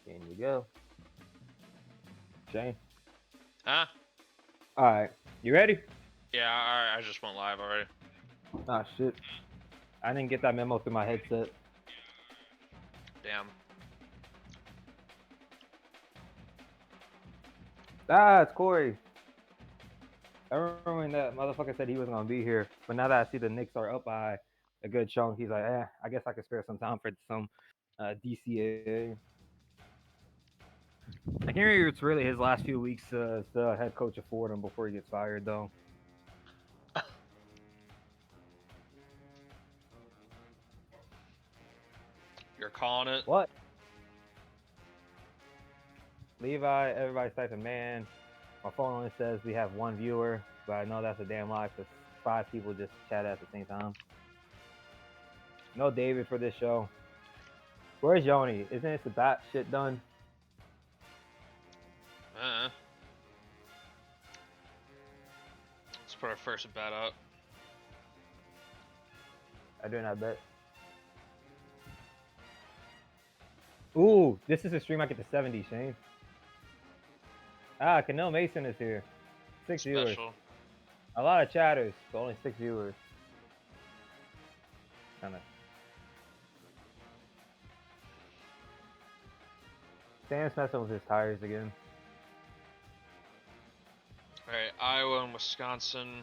In you go. Shane. Huh? Alright. You ready? Yeah, I just went live already. Ah, shit. I didn't get that memo through my headset. Damn. Ah, it's Corey. I remember when that motherfucker said he wasn't going to be here. But now that I see the Knicks are up by a good chunk, he's like, I guess I could spare some time for some DCAA. I can't remember if it's really his last few weeks as the head coach of Fordham before he gets fired, though. You're calling it? What? Levi, everybody's typing, man. My phone only says we have one viewer, but I know that's a damn lie because 5 people just chat at the same time. No David for this show. Where's Yoni? Isn't this the bat shit done? Let's put our first bet up. I do not bet. Ooh, this is a stream I get to 70, Shane. Ah, Canel Mason is here. 6 viewers. Special. A lot of chatters, but only 6 viewers. Kinda. Sam's messing with his tires again. Alright, Iowa and Wisconsin.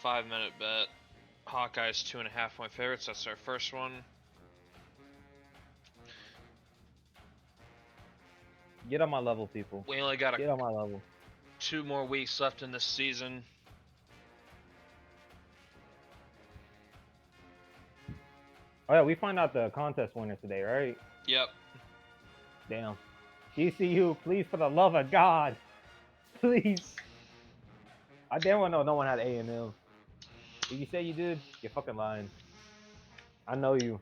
5-minute bet. Hawkeyes 2.5 point favorites. That's our first one. Get on my level, people. We only got Get on my level. 2 more weeks left in this season. Oh yeah, we find out the contest winners today, right? Yep. Damn. DCU, please, for the love of God, please. I damn well know no one had A&M. Did you say you did? You're fucking lying. I know you.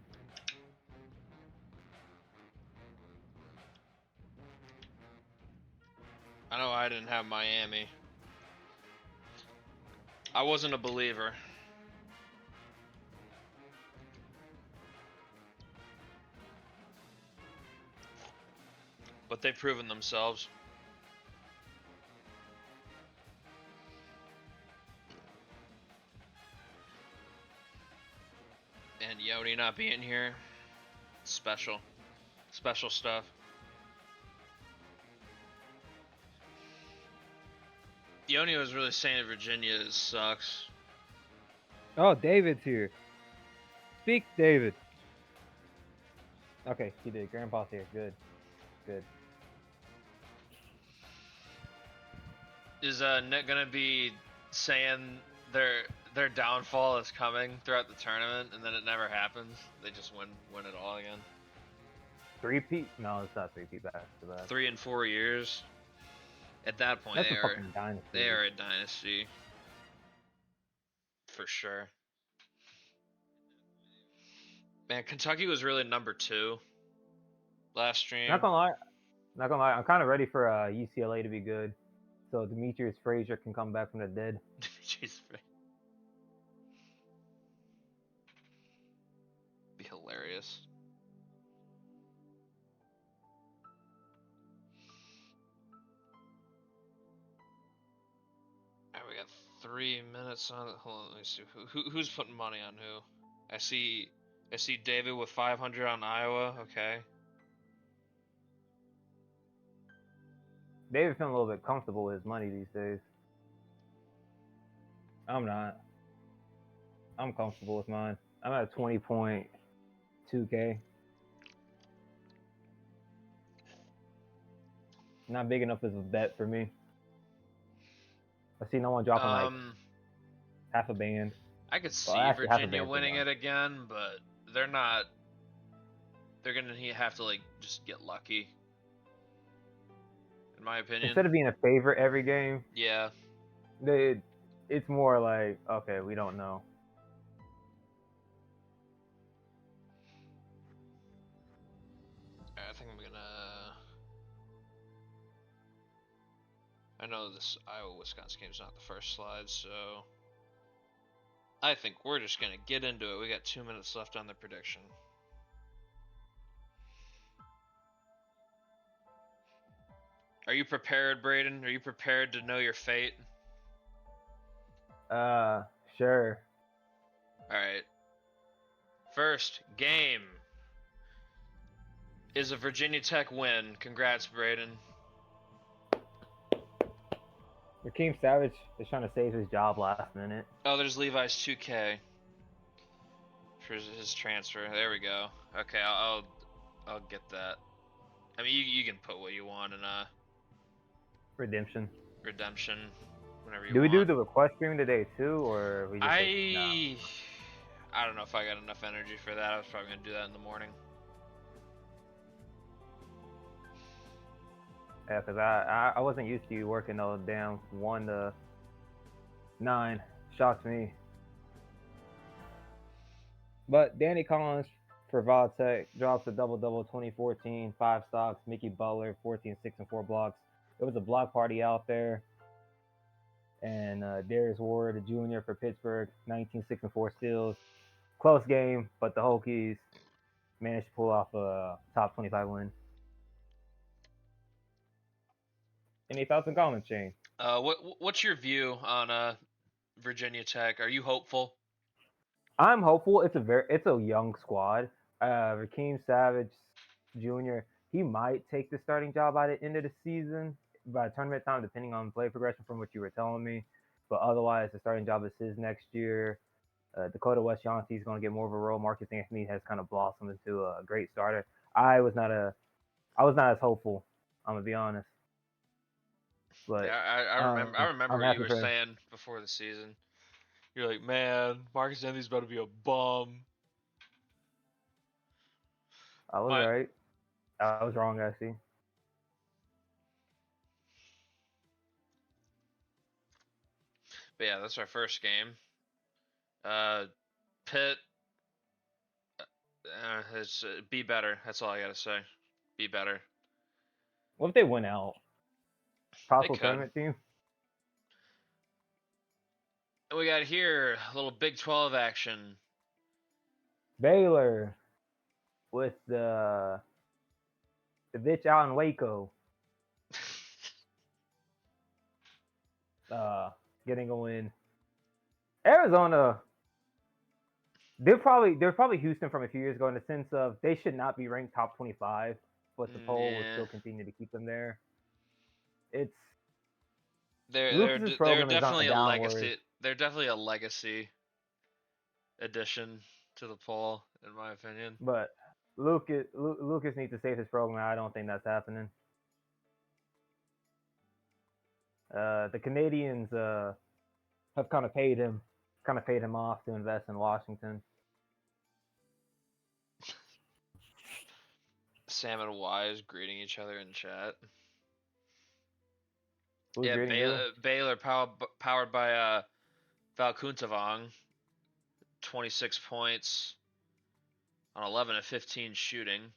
I know I didn't have Miami. I wasn't a believer. But they've proven themselves. And Yoni not being here, special. Special stuff. Yoni was really saying Virginia sucks. Oh, David's here. Speak, David. Okay, he did. Grandpa's here. Good. Good. Is Nick gonna be saying their downfall is coming throughout the tournament, and then it never happens? They just win it all again. 3-peat? No, it's not 3-peat back to back. 3 and 4 years. At that point, That's a fucking dynasty. They are a dynasty for sure. Man, Kentucky was really number 2 last stream. Not gonna lie. I'm kind of ready for UCLA to be good, so Demetrius Frazier can come back from the dead. Jeez, be hilarious. Alright, we got 3 minutes on it. Hold on, let me see who's putting money on who. I see David with 500 on Iowa. Okay. David's feeling a little bit comfortable with his money these days. I'm not. I'm comfortable with mine. I'm at 20.2K. Not big enough as a bet for me. I see no one dropping like half a band. I could see Virginia winning it again, but they're not. They're gonna have to like just get lucky. In my opinion. Instead of being a favorite every game. Yeah. It's more like, okay, we don't know. I think I'm gonna. I know this Iowa-Wisconsin game is not the first slide, so I think we're just gonna get into it. We got 2 minutes left on the prediction. Are you prepared, Braden? Are you prepared to know your fate? Sure. All right. First game is a Virginia Tech win. Congrats, Braden. Raheem Savage is trying to save his job last minute. Oh, there's Levi's 2K for his transfer. There we go. Okay, I'll get that. I mean, you can put what you want in Redemption. redemption whenever you Do we do want. the request stream today too, or we just like, no? I don't know if I got enough energy for that. I was probably gonna do that in the morning. Yeah, because I wasn't used to you working those damn 1 to 9. Shocks me. But Danny Collins for Voltech drops a double-double 2014, 5 stocks. Mickey Butler, 14, 6, and 4 blocks. It was a block party out there. And Darius Ward, Jr. for Pittsburgh, 19, 6, and 4 steals. Close game, but the Hokies managed to pull off a top 25 win. Any thoughts and comments, Shane? What's your view on Virginia Tech? Are you hopeful? I'm hopeful. It's a young squad. Raheem Savage Jr. He might take the starting job by the end of the season by tournament time, depending on play progression from what you were telling me. But otherwise, the starting job is his next year. Dakota West Yancey is going to get more of a role. Marcus Anthony has kind of blossomed into a great starter. I was not as hopeful. I'm gonna be honest. But Yeah, I remember I'm what you happy were for him. saying before the season. You're like, man, Marcus Anthony's about to be a bum. I was My right. I was wrong, actually. But yeah, that's our first game. Pitt, it's be better. That's all I gotta say. Be better. What if they win out? They Possible could. tournament team? And we got here a little Big 12 action. Baylor with the bitch out in Waco, getting a win. Arizona, they're probably Houston from a few years ago in the sense of they should not be ranked top 25, but the poll will Yeah, still continue to keep them there. It's they're Lucas's they're program is on a definitely a downward, legacy. They're definitely a legacy addition to the poll, in my opinion. but Lucas needs to save his program. I don't think that's happening. The Canadians have kind of paid him off to invest in Washington. Sam and Wise greeting each other in chat. Who's Yeah, greeting who? Baylor powered by Valkuntavong, 26 points on 11 of 15 shooting.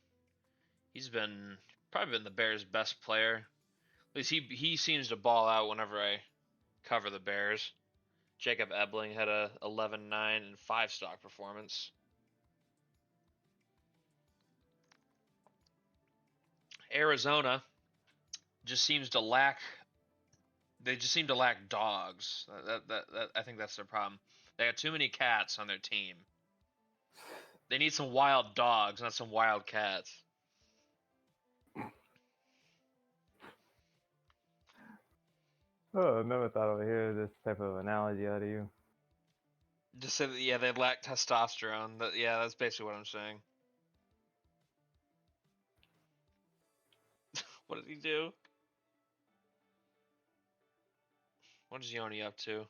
He's probably been the Bears' best player. At least he seems to ball out whenever I cover the Bears. Jacob Ebling had a 11-9 and 5 stock performance. Arizona just seems to lack. They just seem to lack dogs. That I think that's their problem. They got too many cats on their team. They need some wild dogs, not some wild cats. Oh, I never thought I would hear this type of analogy out of you. Just say that, yeah, they lack testosterone. Yeah, that's basically what I'm saying. What did he do? What is Yoni up to?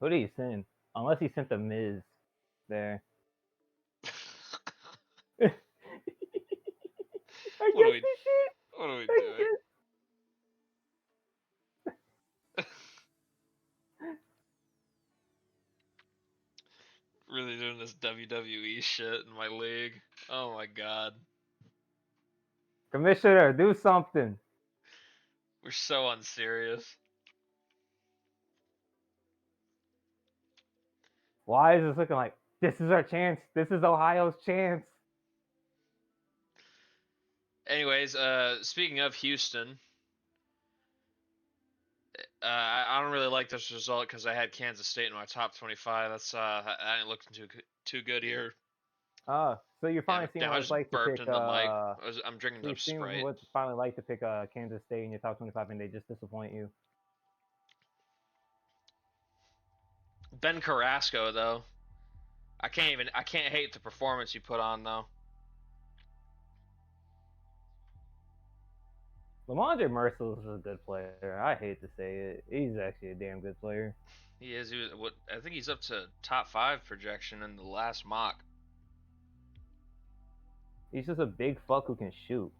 Who did he send? Unless he sent the Miz there. I What are guess we? he did. What are we I doing? guess. Really doing this WWE shit in my league. Oh my god. Commissioner, do something. We're so unserious. Why is this looking like this is our chance? This is Ohio's chance. Anyways, speaking of Houston, I don't really like this result because I had Kansas State in my top 25. That's I ain't looking too good here. So you're finally seeing Damn, I what it's just like to burped pick. into the mic. I'm drinking So the you've seen Sprite. what it's finally like to pick Kansas State in your top 25, and they just disappoint you. Ben Carrasco though, I can't hate the performance you put on though. Lamondre Merciless is a good player. I hate to say it. He's actually a damn good player. He is. He was. What I think he's up to top 5 projection in the last mock. He's just a big fuck who can shoot.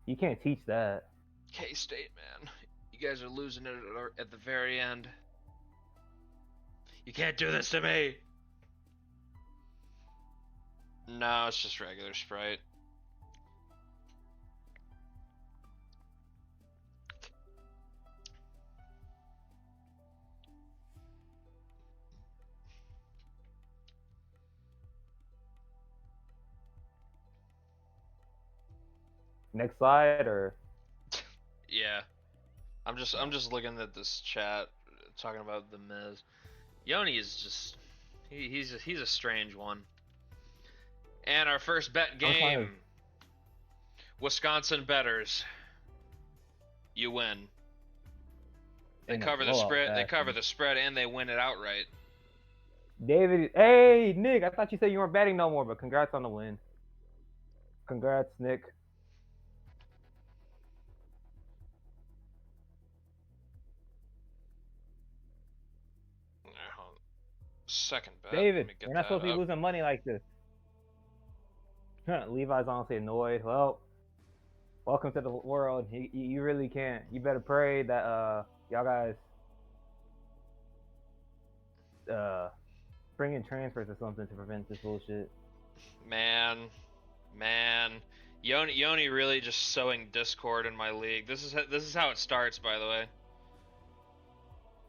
You can't teach that. K-State, man, you guys are losing it at the very end. You can't do this to me. No, it's just regular Sprite. Next slide, or Yeah, I'm just looking at this chat talking about the Miz. Yoni is just he's a strange one. And our first bet game, Wisconsin betters. You win. They cover the spread. They cover the spread, and they win it outright. David, hey Nick, I thought you said you weren't betting no more, but congrats on the win. Congrats, Nick. Second bet. David, you're not supposed to be losing money like this. Levi's honestly annoyed. Well, welcome to the world. You really can't. You better pray that y'all guys bring in transfers or something to prevent this bullshit. Man, Yoni really just sowing discord in my league. This is how it starts, by the way.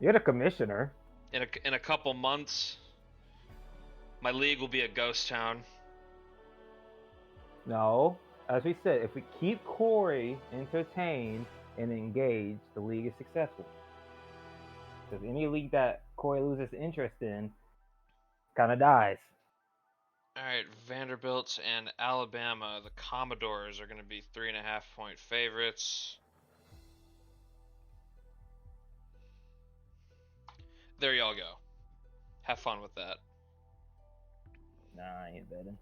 You're the commissioner. In a couple months, my league will be a ghost town. No, as we said, if we keep Corey entertained and engaged, the league is successful. Because any league that Corey loses interest in kind of dies. All right, Vanderbilt and Alabama. The Commodores are going to be 3.5-point favorites. There y'all go. Have fun with that. Nah, I ain't betting.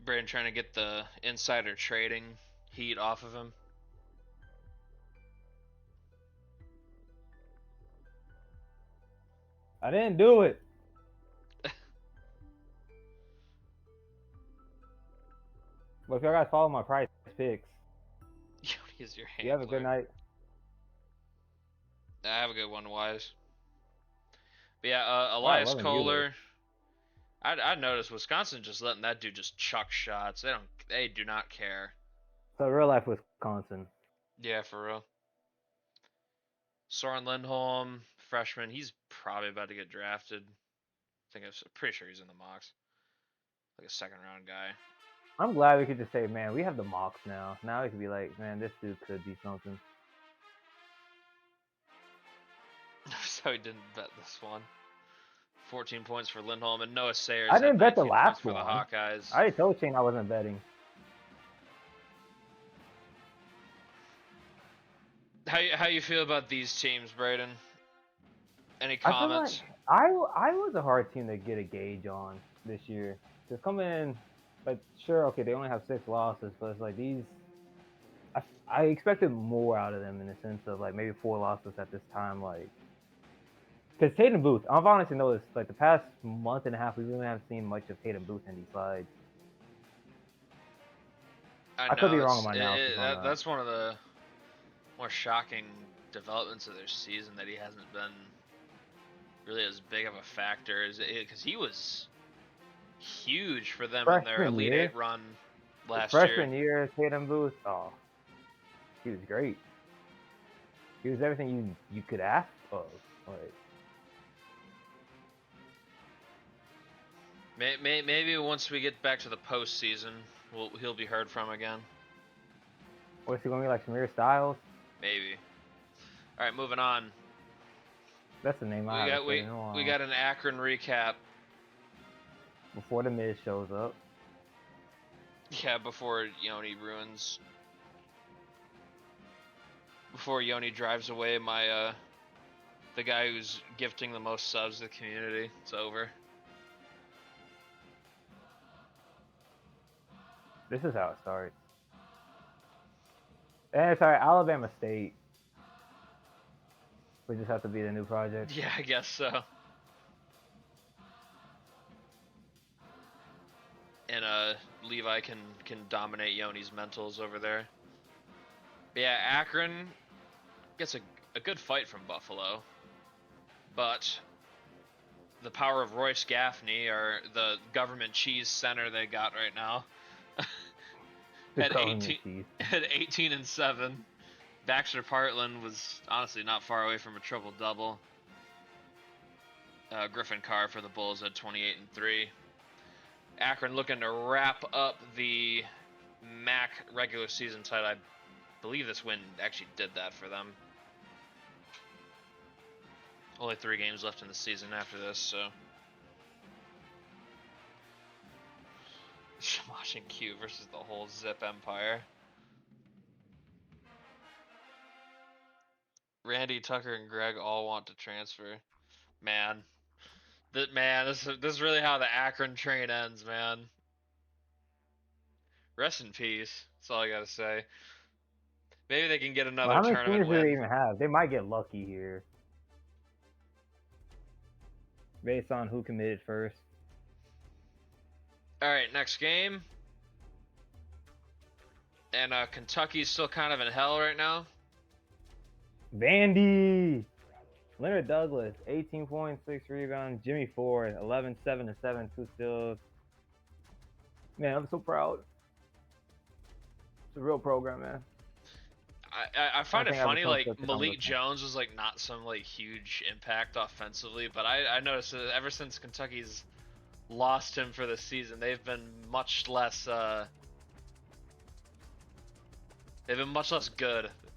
Braden trying to get the insider trading heat off of him. I didn't do it. But if y'all guys follow my price picks, He's your handler. you have a good night. I have a good one, Wise. But yeah, Elias Kohler. I noticed Wisconsin just letting that dude just chuck shots. They do not care. So real life Wisconsin. Yeah, for real. Soren Lindholm, freshman. He's probably about to get drafted. I'm pretty sure he's in the mocks. Like a second round guy. I'm glad we could just say, man, we have the mocks now. Now we could be like, man, this dude could be something. So he didn't bet this one. 14 points for Lindholm and Noah Sayers. I didn't bet the last one. For the Hawkeyes. I told Shane I wasn't betting. How you feel about these teams, Braden? Any comments? I was a hard team to get a gauge on this year. Just coming in, like, sure, okay, they only have 6 losses, but it's like these. I expected more out of them in the sense of like maybe 4 losses at this time, like. Because Tatum Booth, I've honestly noticed, like the past month and a half, we really haven't seen much of Tatum Booth in these slides. I could be wrong on my analysis. That's one of the more shocking developments of their season, that he hasn't been really as big of a factor because he was huge for them in their Elite Eight run last year. Freshman year, Tatum Booth, oh, he was great. He was everything you could ask of. Like, Maybe once we get back to the postseason, he'll be heard from again. What's he gonna be like, Samir Styles? Maybe. All right, moving on. That's the name I haven't said in a while. We got an Akron recap. Before the Miz shows up. Yeah, before Yoni ruins. Before Yoni drives away the guy who's gifting the most subs to the community. It's over. This is how it starts. And sorry, Alabama State. We just have to be the new project. Yeah, I guess so. And Levi can dominate Yoni's mentals over there. But yeah, Akron gets a good fight from Buffalo. But the power of Royce Gaffney, or the government cheese center they got right now, had 18 and 7. Baxter Partland was honestly not far away from a triple double. Griffin Carr for the Bulls had 28 and 3. Akron looking to wrap up the MAC regular season title. I believe this win actually did that for them. Only 3 games left in the season after this, so. Shamash and Q versus the whole Zip Empire. Randy, Tucker, and Greg all want to transfer. Man. This is really how the Akron train ends, man. Rest in peace. That's all I gotta say. Maybe they can get another tournament win. How many teams do they even have? They might get lucky here. Based on who committed first. Alright, next game. And Kentucky's still kind of in hell right now. Vandy! Leonard Douglas, 18 points, 6 rebounds. Jimmy Ford, 11, 7 and 7, 2 steals. Man, I'm so proud. It's a real program, man. I find it funny, like, Malik Jones was, like, not some, like, huge impact offensively, but I noticed that ever since Kentucky's lost him for the season, they've been much less, good.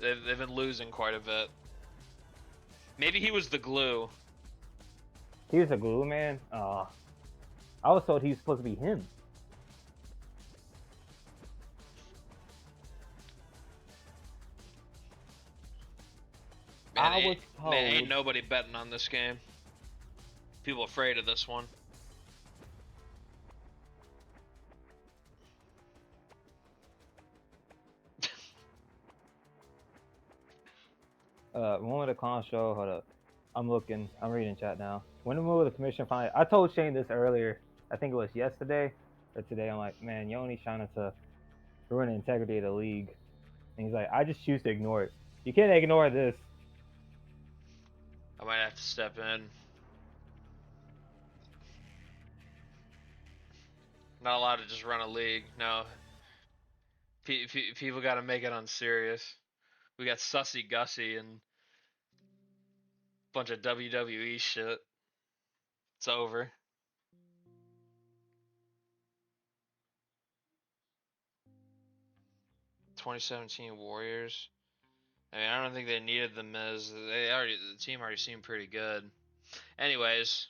They've been losing quite a bit. Maybe he was the glue. He was the glue, man? I was told he was supposed to be him. Man, ain't nobody betting on this game. People afraid of this one. Moment of Clown Show. Hold up. I'm reading chat now. When will the commission finally? I told Shane this earlier. I think it was yesterday or today. I'm like, man, Yoni's trying to ruin the integrity of the league. And he's like, I just choose to ignore it. You can't ignore this. I might have to step in. Not allowed to just run a league. No. People got to make it unserious. We got Sussy Gussie and bunch of WWE shit. It's over. "2017 Warriors." I mean, I don't think they needed the Miz. The team already seemed pretty good. Anyways,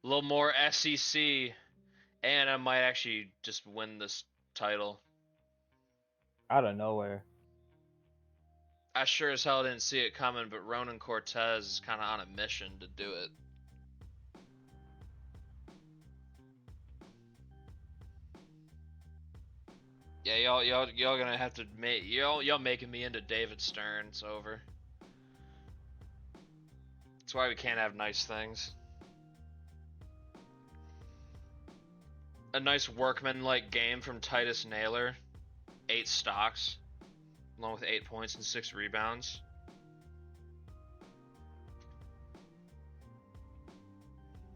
a little more SEC, and I might actually just win this title. Out of nowhere. I sure as hell didn't see it coming, but Ronan Cortez is kind of on a mission to do it. Yeah, y'all gonna have to make y'all making me into David Stern. It's over. That's why we can't have nice things. A nice workman-like game from Titus Naylor. 8 stocks, along with 8 points and 6 rebounds.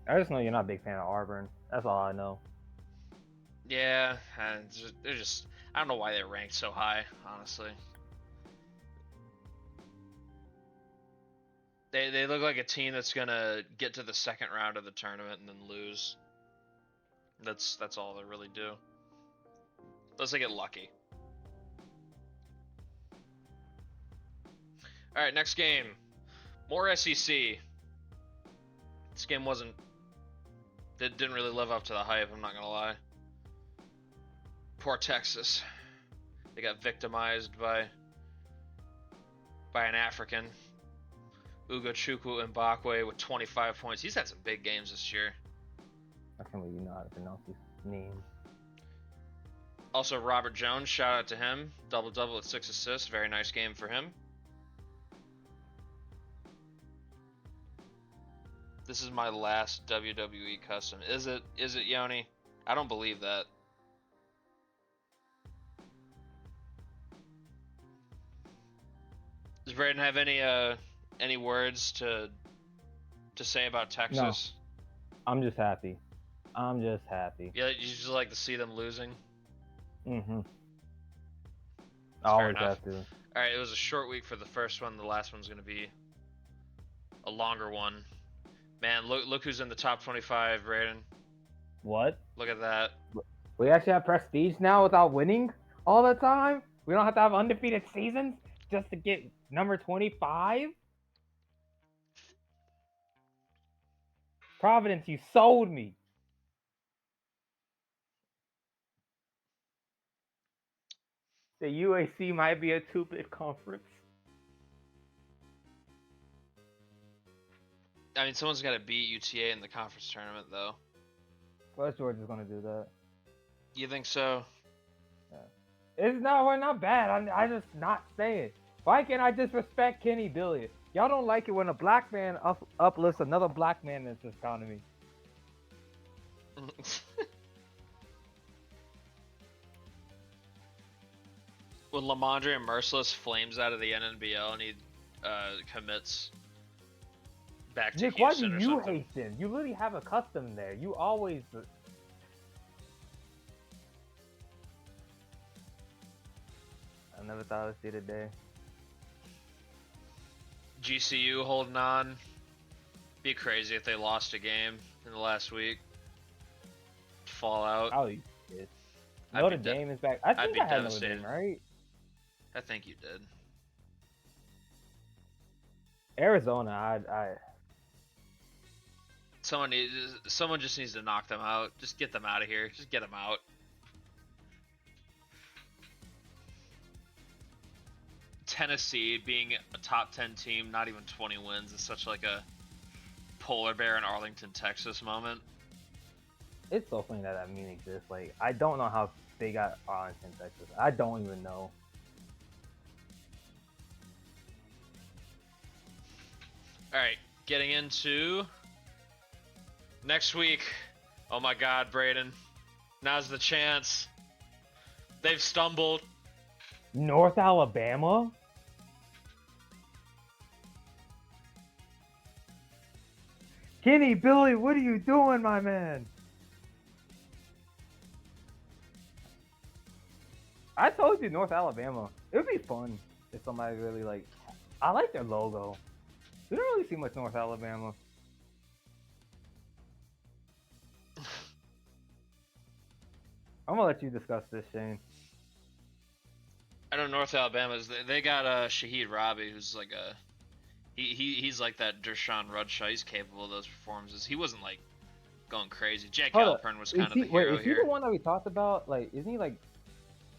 I just know you're not a big fan of Auburn. That's all I know. Yeah, they're just I don't know why they're ranked so high, honestly. They look like a team that's gonna get to the second round of the tournament and then lose. That's all they really do. Unless they get lucky. All right, next game. More SEC. This game didn't really live up to the hype, I'm not gonna lie. Poor Texas. They got victimized by an African. Ugochukwu Mbakwe with 25 points. He's had some big games this year. I can't believe you know how to pronounce his name. Also, Robert Jones, shout out to him. Double-double with 6 assists. Very nice game for him. This is my last WWE custom. Is it, Yoni? I don't believe that. Does Braden have any words to say about Texas? No. I'm just happy. Yeah, you just like to see them losing? Mm-hmm. I always have to. Alright, it was a short week for the first one. The last one's going to be a longer one. Man, look who's in the top 25, Braden. What? Look at that. We actually have prestige now without winning all the time? We don't have to have undefeated seasons just to get number 25? Providence, you sold me. The UAC might be a 2-bit conference. I mean, someone's got to beat UTA in the conference tournament, though. West Georgia's gonna do that. You think so? Yeah. We're not bad. I just not saying. Why can't I disrespect Kenny Billiard? Y'all don't like it when a black man uplifts another black man in this economy. When Lamondre and Merciless flames out of the NNBL and he commits back to Nick, Houston why do you hate him? You literally have a custom there. You always... I never thought I'd see the day. GCU holding on. Be crazy if they lost a game in the last week. Fall out. Oh, you did. Notre Dame is back. I think I had Notre Dame, right? I think you did. Arizona, Someone just needs to knock them out. Just get them out of here. Just get them out. Tennessee being a top 10 team, not even 20 wins, is such like a polar bear in Arlington, Texas moment. It's so funny that meme exists. Like, I don't know how they got Arlington, Texas. I don't even know. Alright, getting into next week. Oh my god, Braden. Now's the chance. They've stumbled. North Alabama? Kenny, Billy, what are you doing, my man? I told you North Alabama. It would be fun if somebody really like... I like their logo. We don't really see much North Alabama. I'm gonna let you discuss this, Shane. I know North Alabama's. They got Shaheed Rabi, who's like a he's like that Dershawn Rudshaw. He's capable of those performances. He wasn't like going crazy. Jack Halpern was kind of the hero is he here. the one that we talked about? Like, isn't he like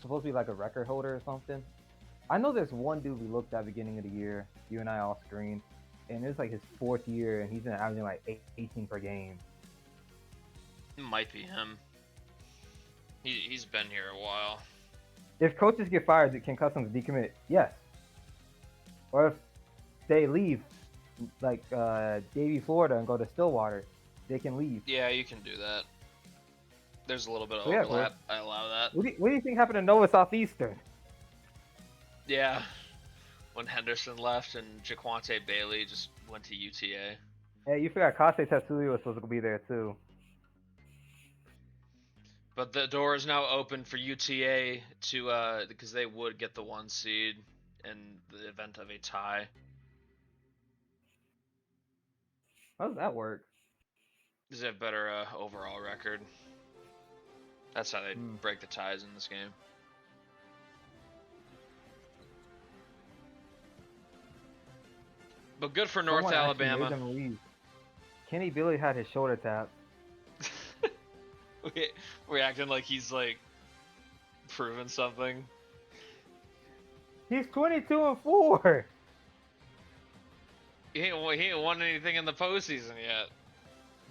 supposed to be like a record holder or something? I know there's one dude we looked at beginning of the year. You and I off screen, and it's like his 4th year, and he's been averaging like 18 per game. It might be him. He's been here a while. If coaches get fired, can Customs decommit? Yes. Or if they leave, like Davie, Florida, and go to Stillwater, they can leave. Yeah, you can do that. There's a little bit of overlap. I allow that. What do you think happened to Nova Southeastern? Yeah. When Henderson left and Jaquante Bailey just went to UTA. Hey, you forgot Kase Tetsuya was supposed to be there too. But the door is now open for UTA to because they would get the 1 seed in the event of a tie. How does that work? Does have better overall record. That's how they break the ties in this game. But good for North Alabama. Made them leave. Kenny Billy had his shoulder tapped. We're acting like he's like proving something. He's 22-4. He ain't won anything in the postseason yet.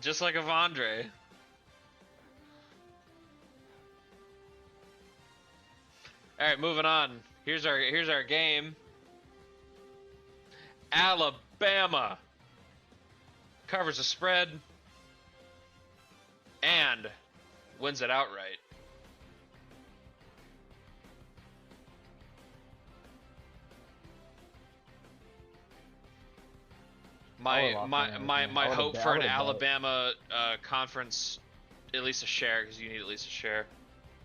Just like Avondre. All right, moving on. Here's our game. Alabama covers the spread and wins it outright. My hope for an Alabama conference, at least a share, because you need at least a share.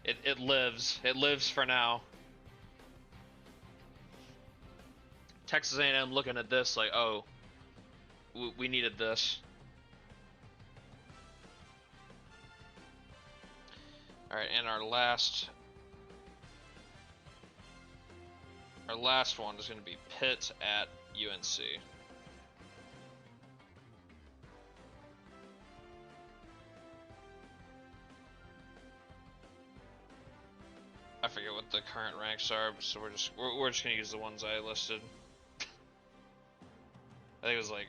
It lives for now. Texas A&M looking at this like, oh, we needed this. All right, and our last one is going to be Pitt at UNC. I forget what the current ranks are, so we're just gonna use the ones I listed. I think it was like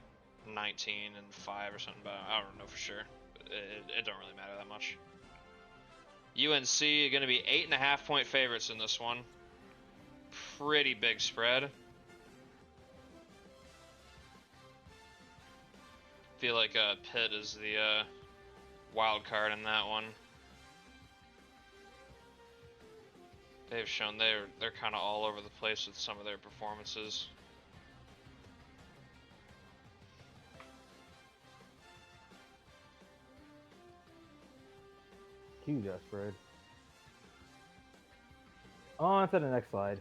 19 and 5 or something, but I don't know for sure. It don't really matter that much. UNC are gonna be 8.5 point favorites in this one. Pretty big spread. Feel like Pitt is the wild card in that one. They've shown they're kind of all over the place with some of their performances. Huge spread. On to the next slide.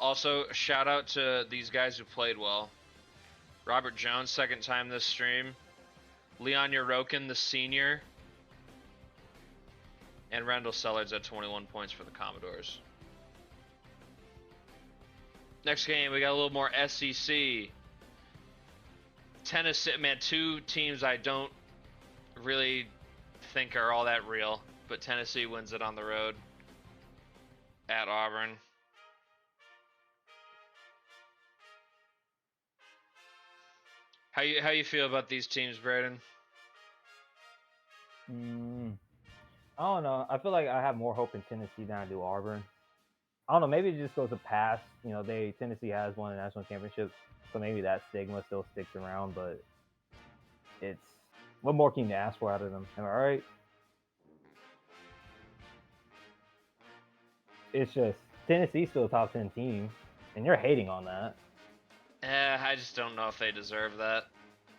Also, shout out to these guys who played well. Robert Jones, second time this stream. Leon Yorokin, the senior. And Randall Sellards at 21 points for the Commodores. Next game, we got a little more SEC. Tennessee, man, two teams I don't really think are all that real, but Tennessee wins it on the road at Auburn. How you feel about these teams, Braden? I don't know. I feel like I have more hope in Tennessee than I do Auburn. I don't know. Maybe it just goes to pass. You know, Tennessee has won a national championship, so maybe that stigma still sticks around. But it's what more can you ask for out of them? Am I right? It's just Tennessee's still a top 10 team, and you're hating on that. I just don't know if they deserve that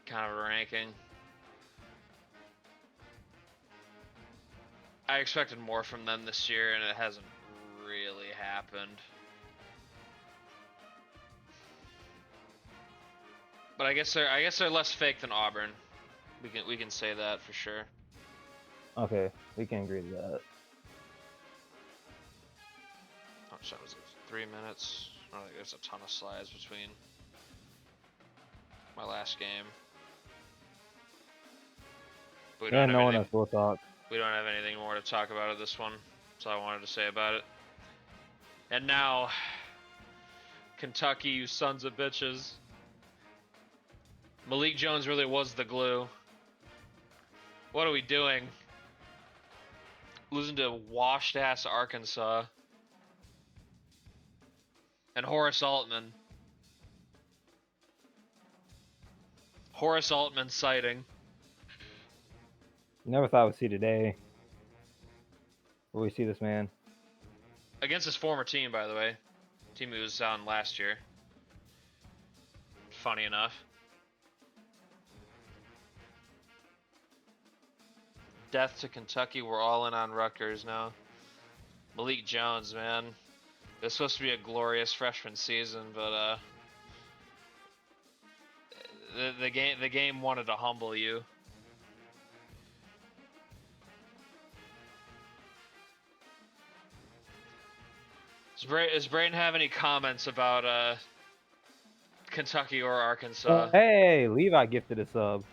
kind of a ranking. I expected more from them this year, and it hasn't really happened. But I guess they're less fake than Auburn. We can say that for sure. Okay, we can agree to that. How much time was it? 3 minutes. I don't think there's a ton of slides between my last game. But no one has full talk. We don't have anything more to talk about at this one. That's all I wanted to say about it. And now, Kentucky, you sons of bitches. Malik Jones really was the glue. What are we doing? Losing to washed-ass Arkansas. And Horace Altman. Horace Altman sighting. Never thought we'd see today. Will we see this man? Against his former team, by the way. Team he was on last year. Funny enough. Death to Kentucky. We're all in on Rutgers now. Malik Jones, man. It's supposed to be a glorious freshman season, but the game wanted to humble you. Does Braden have any comments about Kentucky or Arkansas? Hey, Levi gifted a sub.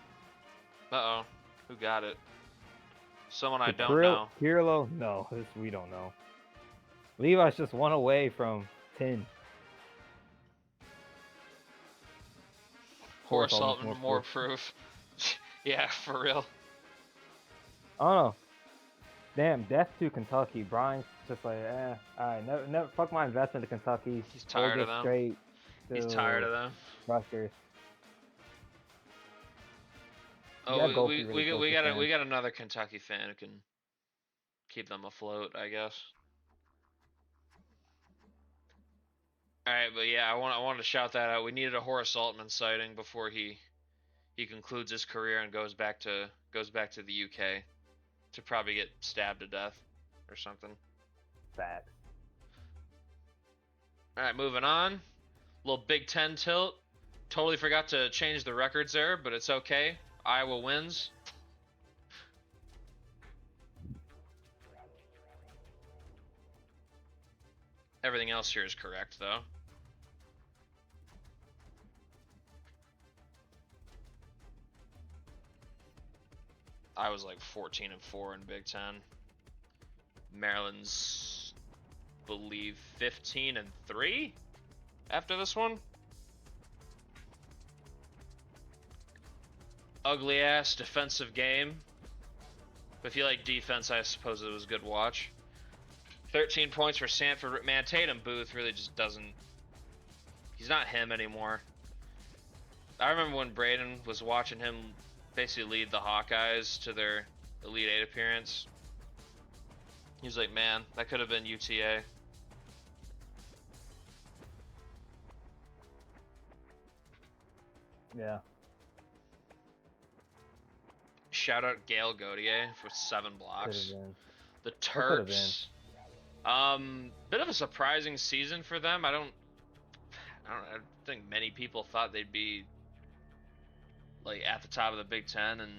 Uh-oh. Who got it? Someone I To don't know. Kirillo? No, we don't know. Levi's just one away from 10. Horse Altman, more proof. Yeah, for real. I don't know. Damn, death to Kentucky. Brian's just like, alright, never fuck my investment to Kentucky. He's tired of them. Straight He's tired of them. Rutgers. Oh, we got another Kentucky fan who can keep them afloat, I guess. All right, but yeah, I want to shout that out. We needed a Horace Altman sighting before he concludes his career and goes back to the UK to probably get stabbed to death or something. Facts. All right, moving on. Little Big Ten tilt. Totally forgot to change the records there, but it's okay. Iowa wins. Everything else here is correct, though. I was like 14-4 in Big Ten. Maryland's, believe, 15-3 after this one. Ugly ass defensive game. But if you like defense, I suppose it was a good watch. 13 points for Sanford. Man, Tatum Booth really just doesn't. He's not him anymore. I remember when Braden was watching him basically lead the Hawkeyes to their Elite Eight appearance. He was like, man, that could have been UTA. Yeah. Shout out Gail Gautier for 7 blocks. The Terps. Bit of a surprising season for them. I don't think many people thought they'd be like at the top of the Big Ten and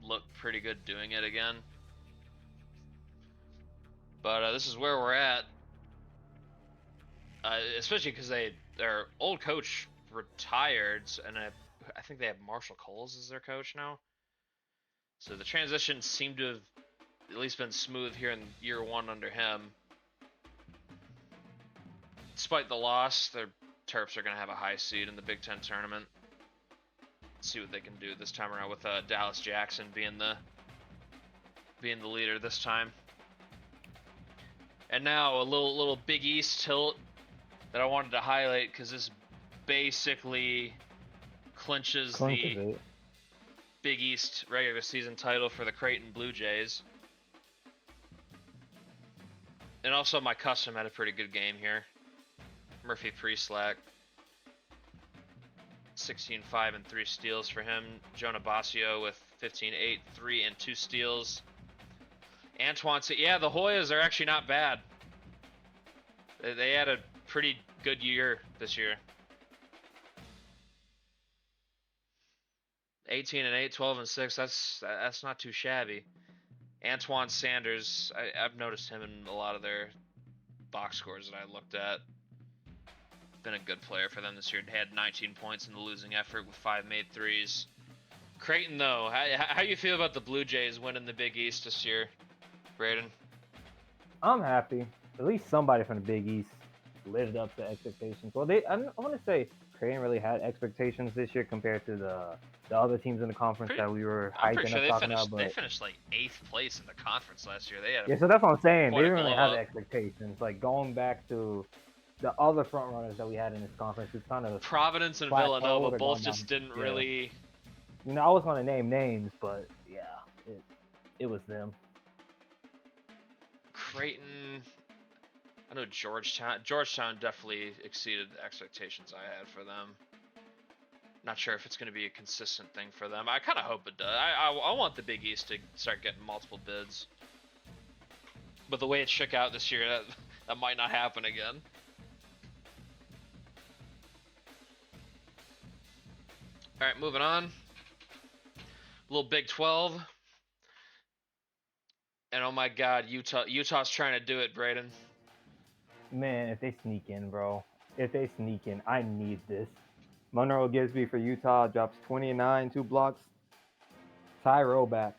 look pretty good doing it again. But this is where we're at. Especially because their old coach retired, and I think they have Marshall Coles as their coach now. So the transition seemed to have at least been smooth here in year 1 under him. Despite the loss, their Terps are going to have a high seed in the Big Ten tournament. Let's see what they can do this time around with Dallas Jackson being the leader this time. And now a little Big East tilt that I wanted to highlight because this basically clinches the Big East regular season title for the Creighton Blue Jays. And also my custom had a pretty good game here. Murphy Preslack. 16-5 and 3 steals for him. Jonah Basio with 15-8, 3 and 2 steals. Antoine, yeah, the Hoyas are actually not bad. They had a pretty good year this year. 18-8, 12-6. That's not too shabby. Antoine Sanders, I've noticed him in a lot of their box scores that I looked at. Been a good player for them this year. Had 19 points in the losing effort with 5 made threes. Creighton, though, how you feel about the Blue Jays winning the Big East this year, Braden? I'm happy. At least somebody from the Big East lived up to expectations. Well, I want to say Creighton really had expectations this year compared to the other teams in the conference that we were hyping up talking about. But they finished like 8th place in the conference last year. They had so that's what I'm saying. They didn't really have expectations. Like going back to the other front runners that we had in this conference, it's kind of Providence and Villanova both just didn't really. You know, I was going to name names, but yeah, it was them. Creighton. I know Georgetown definitely exceeded the expectations I had for them. Not sure if it's going to be a consistent thing for them. I kind of hope it does. I want the Big East to start getting multiple bids. But the way it shook out this year, that might not happen again. All right, moving on. A little Big 12. And oh my God, Utah's trying to do it, Braden. Man, if they sneak in, bro. If they sneak in, I need this. Monroe Gisby for Utah drops 29, 2 blocks. Ty Roback.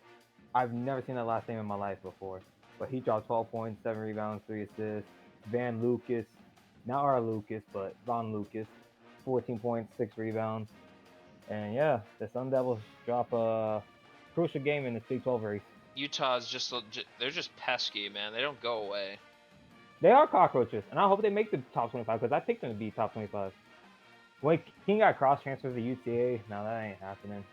I've never seen that last name in my life before. But he dropped 12 points, 7 rebounds, 3 assists. Van Lucas, not our Lucas, but Von Lucas, 14 points, 6 rebounds. And yeah, the Sun Devils drop a crucial game in the Big 12 race. Utah's they're just pesky, man. They don't go away. They are cockroaches, and I hope they make the top 25 because I picked them to be top 25. When King got cross transfers to UTA, now that ain't happening.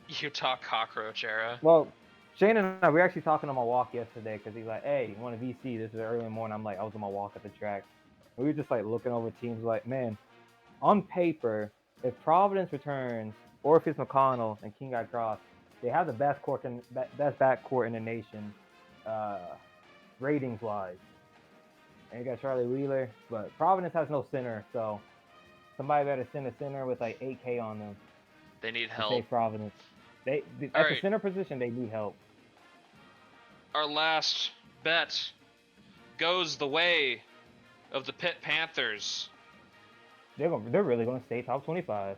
Utah cockroach era. Well, Shane and I, we were actually talking on my walk yesterday because he's like, hey, you want a VC? This is early in the morning. I'm like, I was on my walk at the track. And we were just like looking over teams like, man, on paper, if Providence returns, or if it's McConnell and King got cross, they have the best backcourt in the nation, ratings wise. And you got Charlie Wheeler, but Providence has no center, so somebody better send a center with like 8K on them. They need help. Save Providence. At the center position, they need help. Our last bet goes the way of the Pitt Panthers. They're really going to stay top 25.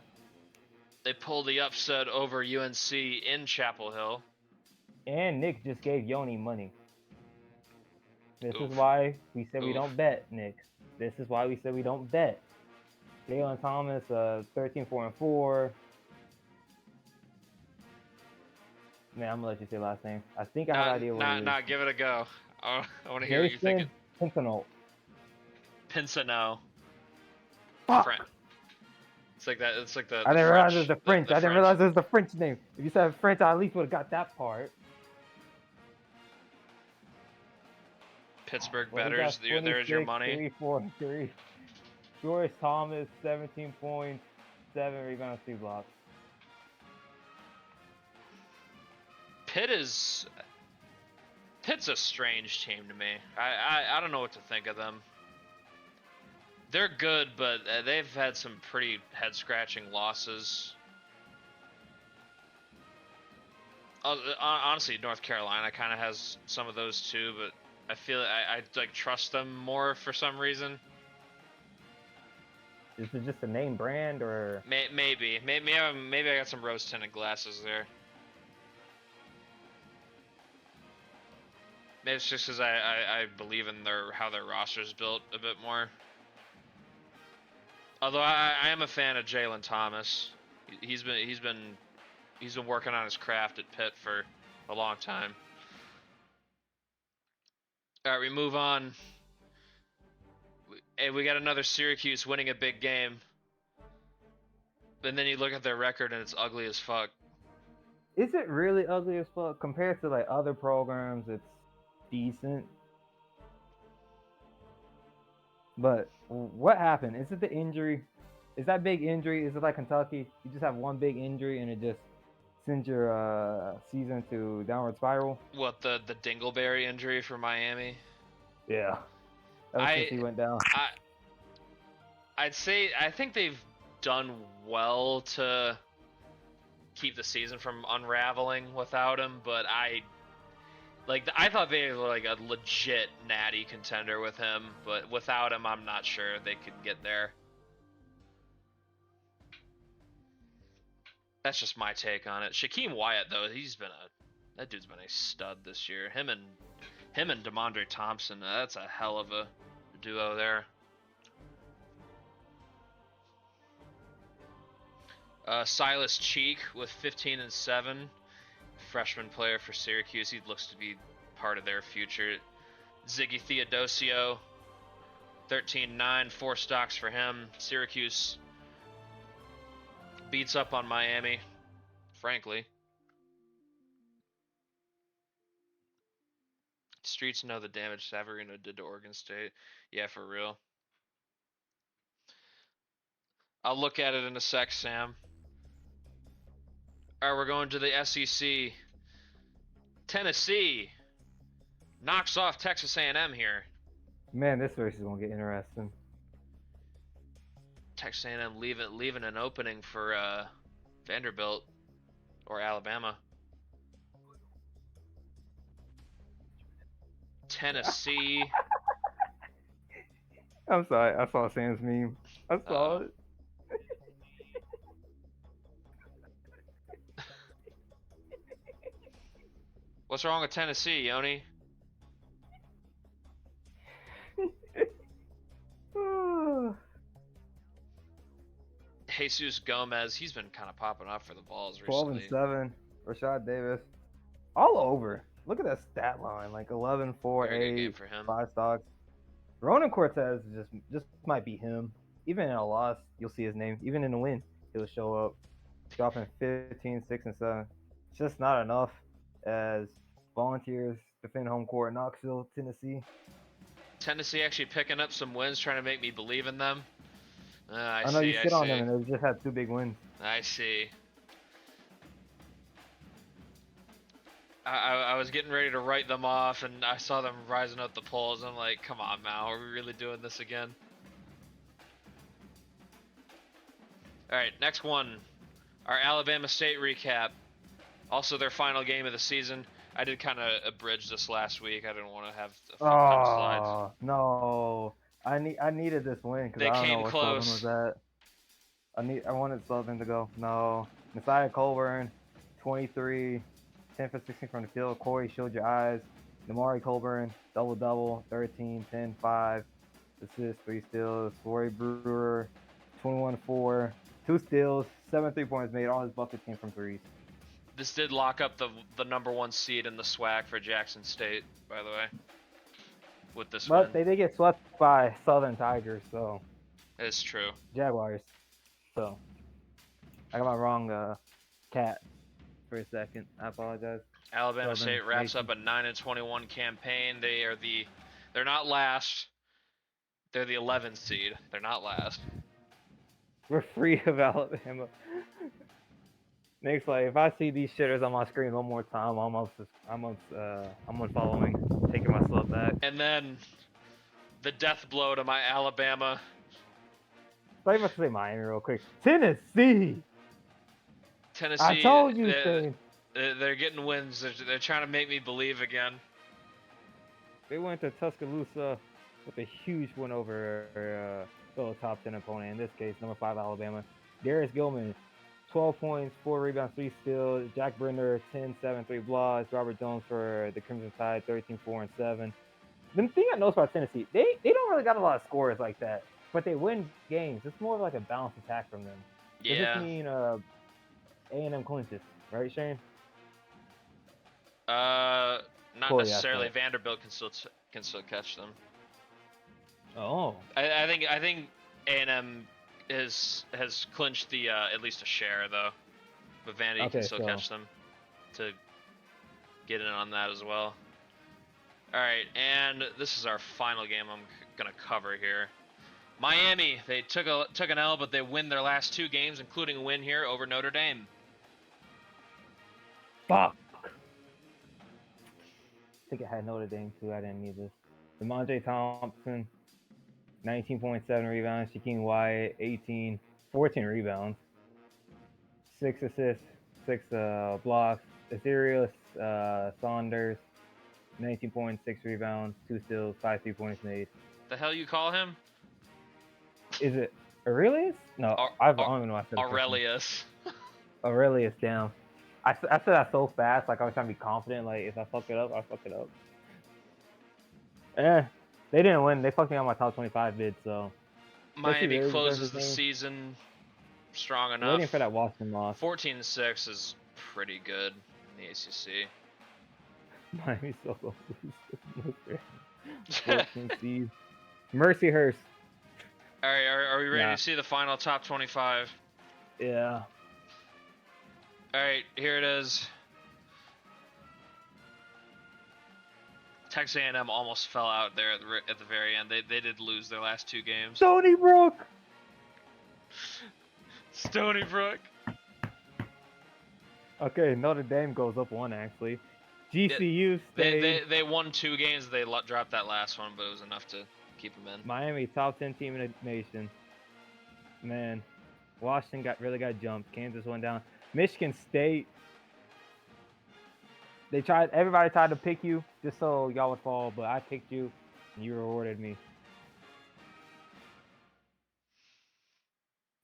They pulled the upset over UNC in Chapel Hill. And Nick just gave Yoni money. This is why we said we don't bet, Nick. This is why we said we don't bet. Jalen Thomas, 13, 4, and 4. Man, I'm gonna let you say last name. I think I have an idea what it is. Nah, give it a go. I want to hear what you're thinking. Pinsano. Pinsano. Fuck. It's like that. It's like the. I didn't realize it was the French. I didn't realize it was the French name. If you said French, I at least would have got that part. Pittsburgh betters. There's your money. 3-4-3. George Thomas, 17 points, 7 rebounds, 2 blocks. Pitt's a strange team to me. I don't know what to think of them. They're good, but they've had some pretty head-scratching losses. Honestly, North Carolina kind of has some of those too, but I feel I like trust them more for some reason. Is it just a name brand or? Maybe I got some rose-tinted glasses there. Maybe it's just because I believe in how their roster's built a bit more. Although I am a fan of Jalen Thomas. He's been working on his craft at Pitt for a long time. All right, we move on. We got another Syracuse winning a big game. And then you look at their record and it's ugly as fuck. Is it really ugly as fuck? Compared to like other programs, it's decent. But what happened? Is it the injury? Is that big injury? Is it like Kentucky? You just have one big injury and it just sends your season to downward spiral? What, the Dingleberry injury for Miami? Yeah. Ever since he went down. I'd say I think they've done well to keep the season from unraveling without him, but I thought they were like a legit natty contender with him, but without him, I'm not sure they could get there. That's just my take on it. Shaquem Wyatt, though, that dude's been a stud this year. Him and DeMondre Thompson, that's a hell of a duo there. Silas Cheek with 15 and 7. Freshman player for Syracuse. He looks to be part of their future. Ziggy Theodosio, 13-9, 4 stocks for him. Syracuse beats up on Miami, frankly. Streets know the damage Savarino did to Oregon State. Yeah, for real. I'll look at it in a sec, Sam. All right, we're going to the SEC. Tennessee knocks off Texas A&M here. Man, this race is gonna get interesting. Texas A&M leaving an opening for Vanderbilt or Alabama. Tennessee. I'm sorry. I saw Sam's meme. I saw it. What's wrong with Tennessee, Yoni? Jesus Gomez, he's been kind of popping up for the Vols 12 recently. and 7. Rashad Davis. All over. Look at that stat line. Like 11, 4, Very good game 8, for him. 5 stocks. Ronan Cortez just might be him. Even in a loss, you'll see his name. Even in a win, he'll show up. Dropping 15, 6, and 7. It's just not enough as Volunteers defend home court in Knoxville, Tennessee. Tennessee actually picking up some wins, trying to make me believe in them. I know you shit on them, and they just had 2 big wins. I see. I was getting ready to write them off, and I saw them rising up the polls. I'm like, come on, Mal, are we really doing this again? All right, next one, our Alabama State recap. Also, their final game of the season. I did kind of abridge this last week. I didn't want to have a ton of slides. Oh no! I needed this win because I don't know where Sullivan was at. I wanted Sullivan to go. No, Messiah Colburn, 23, 10 for 16 from the field. Corey showed your eyes. Namari Colburn, double, 13, 10, 5, assists, 3 steals. Rory Brewer, 21-4, 2 steals, 7 3-pointers made. All his buckets came from threes. This did lock up the number 1 seed in the SWAC for Jackson State, by the way. With this win. But they did get swept by Southern Tigers, so. It's true. Jaguars. So. I got my wrong cat for a second. I apologize. Alabama State wraps up a 9-21 campaign. They're not last. They're the 11th seed. They're not last. We're free of Alabama. Nick's like, if I see these shitters on my screen one more time, I'm unfollowing, taking my slot back. And then the death blow to my Alabama. I'm about to say Miami real quick. Tennessee. I told you, they're getting wins. They're trying to make me believe again. They went to Tuscaloosa with a huge win over a top 10 opponent. In this case, number 5 Alabama. Darius Gilman. 12 points, 4 rebounds, 3 steals. Jack Brender, 10, 7, 3 blocks. Robert Jones for the Crimson Tide, 13, 4, and 7. The thing I noticed about Tennessee, they don't really got a lot of scores like that, but they win games. It's more of like a balanced attack from them. Yeah. Does this mean A&M clinches, right, Shane? Not necessarily. Vanderbilt can still catch them. Oh. I think A&M has clinched the at least a share though, but Vandy can still catch them to get in on that as well. All right, and this is our final game I'm gonna cover here. Miami, they took an L, but they win their last 2 games, including a win here over Notre Dame. Fuck. I think I had Notre Dame too. I didn't need this. DeMondre Thompson. 19.7 rebounds. Shaquem Wyatt, 14 rebounds. 6 assists, 6 blocks. Ethereus Saunders, 19.6 rebounds, 2 steals, 5 3-points made. The hell you call him? Is it Aurelius? No, I don't even know what I said. Aurelius. Aurelius, damn. I said that so fast, like I was trying to be confident. Like if I fuck it up, I fuck it up. They didn't win. They fucked me on my top 25 bid, so. Miami closes the season strong enough. Waiting for that Washington loss. 14-6 is pretty good in the ACC. Miami's so close to lose. 14 seed. Mercyhurst. All right, are we ready to see the final top 25? Yeah. All right, here it is. Texas A&M almost fell out there at the very end. They did lose their last 2 games. Stony Brook. Stony Brook. Okay, Notre Dame goes up 1 actually. GCU stayed. They won 2 games. They dropped that last one, but it was enough to keep them in. Miami, top 10 team in the nation. Man, Washington really got jumped. Kansas went down. Michigan State. Everybody tried to pick you just so y'all would fall, but I picked you, and you rewarded me.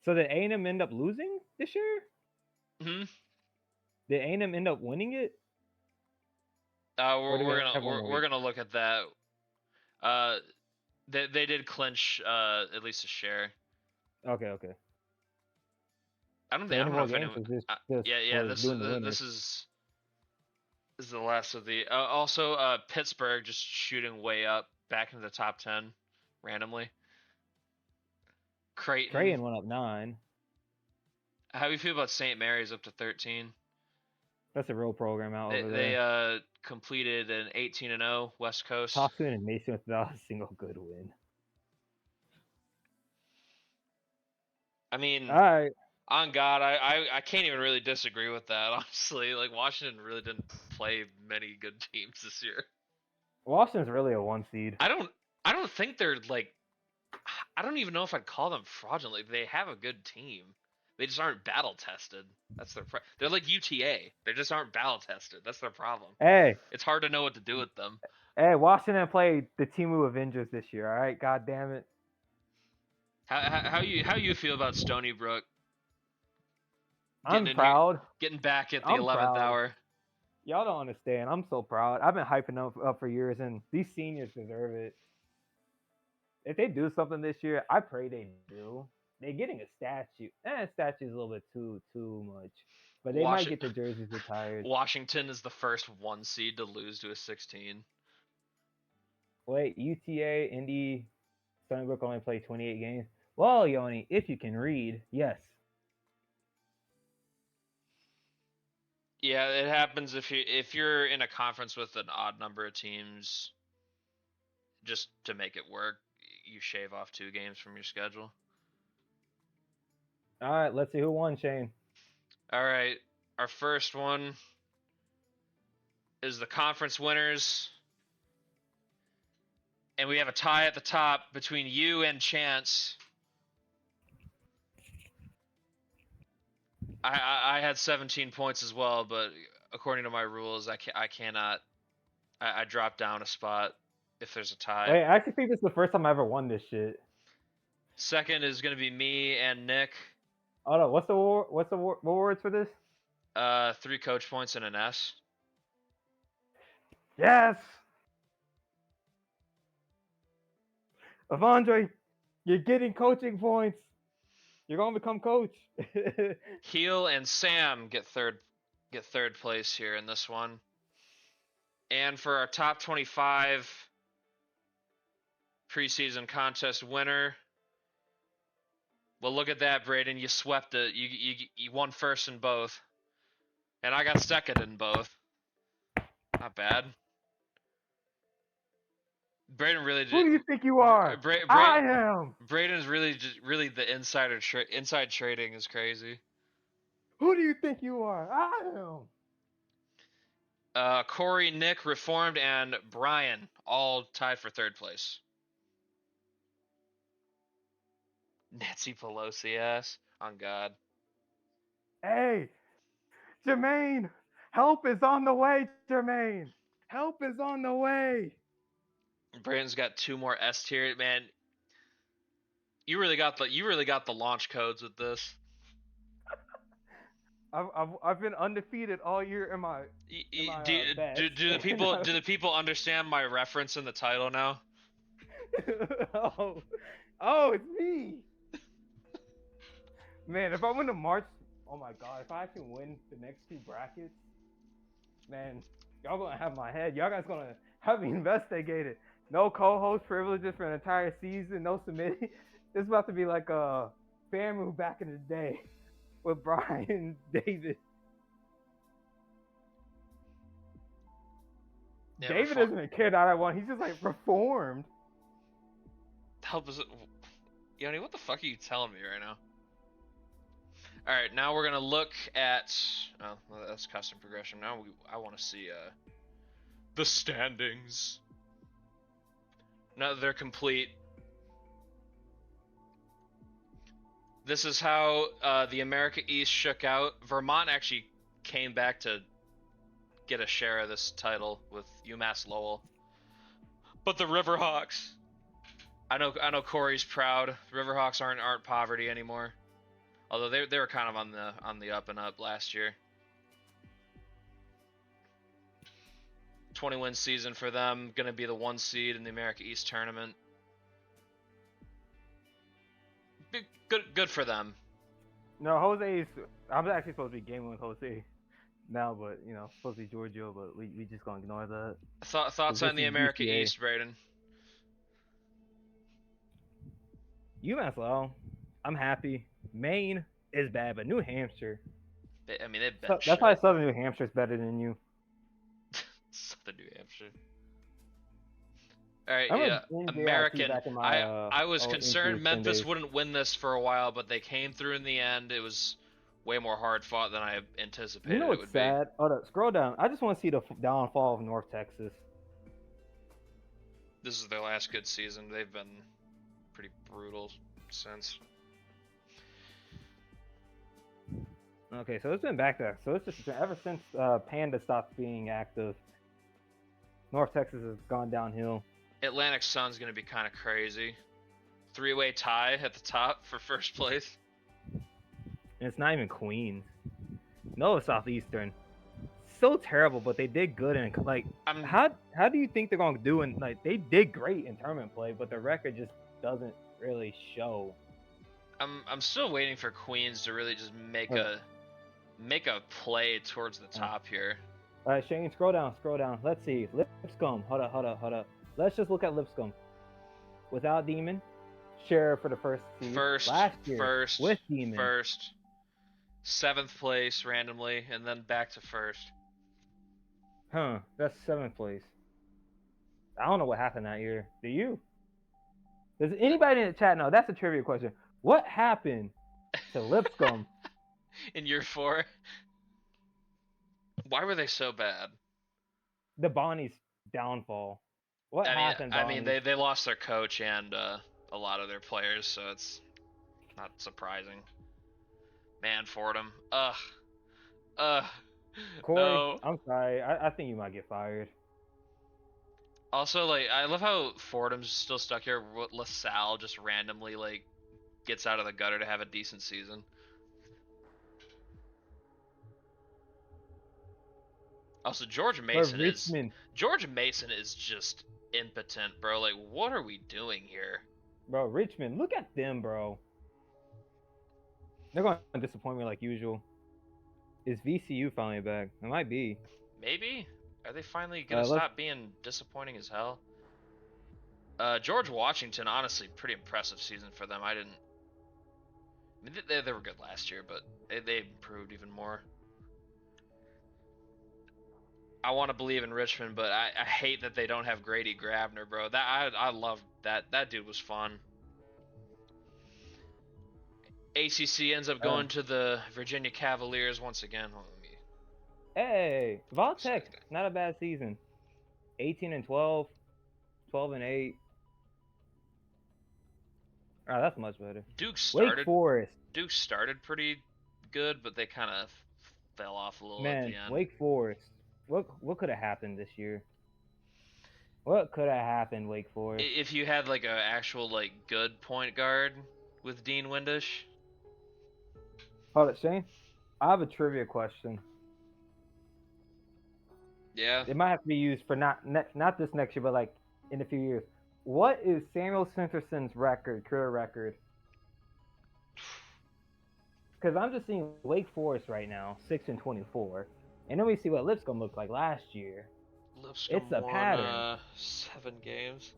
So did A&M end up losing this year? Hmm. Did A&M end up winning it? We're gonna look at that. They did clinch at least a share. Okay. I don't So think I any don't know more if games anyone. is just Yeah. was doing the winners. This is the last of the. Also, Pittsburgh just shooting way up back into the top 10 randomly. Creighton. Creighton went up 9. How do you feel about St. Mary's up to 13? That's a real program out over They there. completed an 18-0 West Coast. Top 2 in the nation without a single good win. I mean, all right. On God, I can't even really disagree with that. Honestly, like Washington really didn't play many good teams this year. Washington's really a 1 seed. I don't think they're like. I don't even know if I'd call them fraudulent. They have a good team. They just aren't battle tested. That's their. They're like UTA. They just aren't battle tested. That's their problem. Hey, it's hard to know what to do with them. Hey, Washington played the Timu Avengers this year. All right, God damn it. How you feel about Stony Brook? I'm proud. Getting back at the I'm 11th proud. hour. Y'all don't understand. I'm so proud. I've been hyping them up for years, and these seniors deserve it. If they do something this year, I pray they do. They're getting a statue. Statue's a little bit too much. But they might get the jerseys retired. Washington is the first 1 seed to lose to a 16. Wait, UTA, Indy, Stony Brook only played 28 games. Well, Yoni, if you can read, yes. Yeah, it happens if you're in a conference with an odd number of teams. Just to make it work, you shave off 2 games from your schedule. All right, let's see who won, Shane. All right, our first one is the conference winners. And we have a tie at the top between you and Chance. I had 17 points as well, but according to my rules, I cannot. I drop down a spot if there's a tie. Wait, I actually think this is the first time I ever won this shit. Second is gonna be me and Nick. Oh no, what's the awards for this? 3 coach points and an S. Yes. Avandre, you're getting coaching points. You're gonna become coach. Heel and Sam get third place here in this one. And for our top 25 preseason contest winner, well, look at that, Braden. You swept it. You won first in both, and I got second in both. Not bad. Braden really. Who do you think you are? I am. Braden's really the inside trading is crazy. Who do you think you are? I am. Corey, Nick, Reformed, and Brian all tied for third place. Nancy Pelosi ass. On God. Hey, Jermaine, help is on the way, Jermaine. Help is on the way. Braden's got 2 more S tier, man. You really got the launch codes with this. I've been undefeated all year in my. Do the people understand my reference in the title now? oh, it's me. Man, if I win the March, oh my God, if I can win the next 2 brackets, man, y'all gonna have my head. Y'all guys gonna have me investigated. No co-host privileges for an entire season. No submitting. This is about to be like a FAMU back in the day with Brian David. Yeah, David isn't a kid that I want. He's just like reformed. Help us, Yoni. What the fuck are you telling me right now? All right, now we're gonna look at. Oh, well, that's custom progression. Now I want to see the standings. Now that they're complete. This is how the America East shook out. Vermont actually came back to get a share of this title with UMass Lowell. But the Riverhawks, I know Corey's proud. Riverhawks aren't poverty anymore. Although they were kind of on the up and up last year. 20-win season for them, gonna be the 1 seed in the America East tournament. Good for them. No, Jose's. I'm actually supposed to be gaming with Jose now, but you know, supposed to be Giorgio, but we just gonna ignore that. Thoughts on the America DCAA. East, Braden? UMass Lowell, I'm happy. Maine is bad, but New Hampshire. I mean, they've been. So, that's why Southern New Hampshire is better than you. Southern New Hampshire. All right, I'm yeah, a American. back in my, I was concerned Memphis days. wouldn't win this for a while, but they came through in the end. It was way more hard fought than I anticipated. You know it what's would sad? Hold up, scroll down. I just want to see the downfall of North Texas. This is their last good season. They've been pretty brutal since. Okay, so it's been back there. So it's just ever since Panda stopped being active, North Texas has gone downhill. Atlantic Sun's gonna be kind of crazy. 3-way tie at the top for first place. And it's not even Queens. No, Southeastern. So terrible, but they did good in like. How do you think they're gonna do? And like they did great in tournament play, but the record just doesn't really show. I'm still waiting for Queens to really just make a play towards the top here. All right, Shane, scroll down. Let's see. Lipscomb. Hold up. Let's just look at Lipscomb. Without Demon, Sheriff for the first seed. Last year, with Demon. First. 7th place randomly, and then back to first. Huh, that's 7th place. I don't know what happened that year. Do you? Does anybody in the chat know? That's a trivia question. What happened to Lipscomb? In year 4? Why were they so bad? The Bonnie's downfall. What happened, Bonnie? I mean, they lost their coach and a lot of their players, so it's not surprising. Man, Fordham. Corey, no. I'm sorry. I think you might get fired. Also, like, I love how Fordham's still stuck here. LaSalle just randomly, like, gets out of the gutter to have a decent season. Also, George Mason is just impotent, bro. Like, what are we doing here? Bro, Richmond, look at them, bro. They're going to disappoint me like usual. Is VCU finally back? It might be. Maybe? Are they finally going to stop being disappointing as hell? George Washington, honestly, pretty impressive season for them. I mean, they were good last year, but they improved even more. I want to believe in Richmond, but I hate that they don't have Grady Grabner, bro. I love that. That dude was fun. ACC ends up going to the Virginia Cavaliers once again. Hold on, hey, Voltech, not a bad season. 18-12, 12-8. Alright, that's much better. Wake Forest. Duke started pretty good, but they kind of fell off a little at the end. Wake Forest. What could have happened this year? What could have happened, Wake Forest? If you had like an actual like good point guard with Dean Windish. Hold it, Shane. I have a trivia question. Yeah. It might have to be used for not this next year, but like in a few years. What is Samuel Simpson's career record? Because I'm just seeing Wake Forest right now, 6-24. And then we see what Lipscomb looked like last year. Lipscomb it's a pattern. 7 games.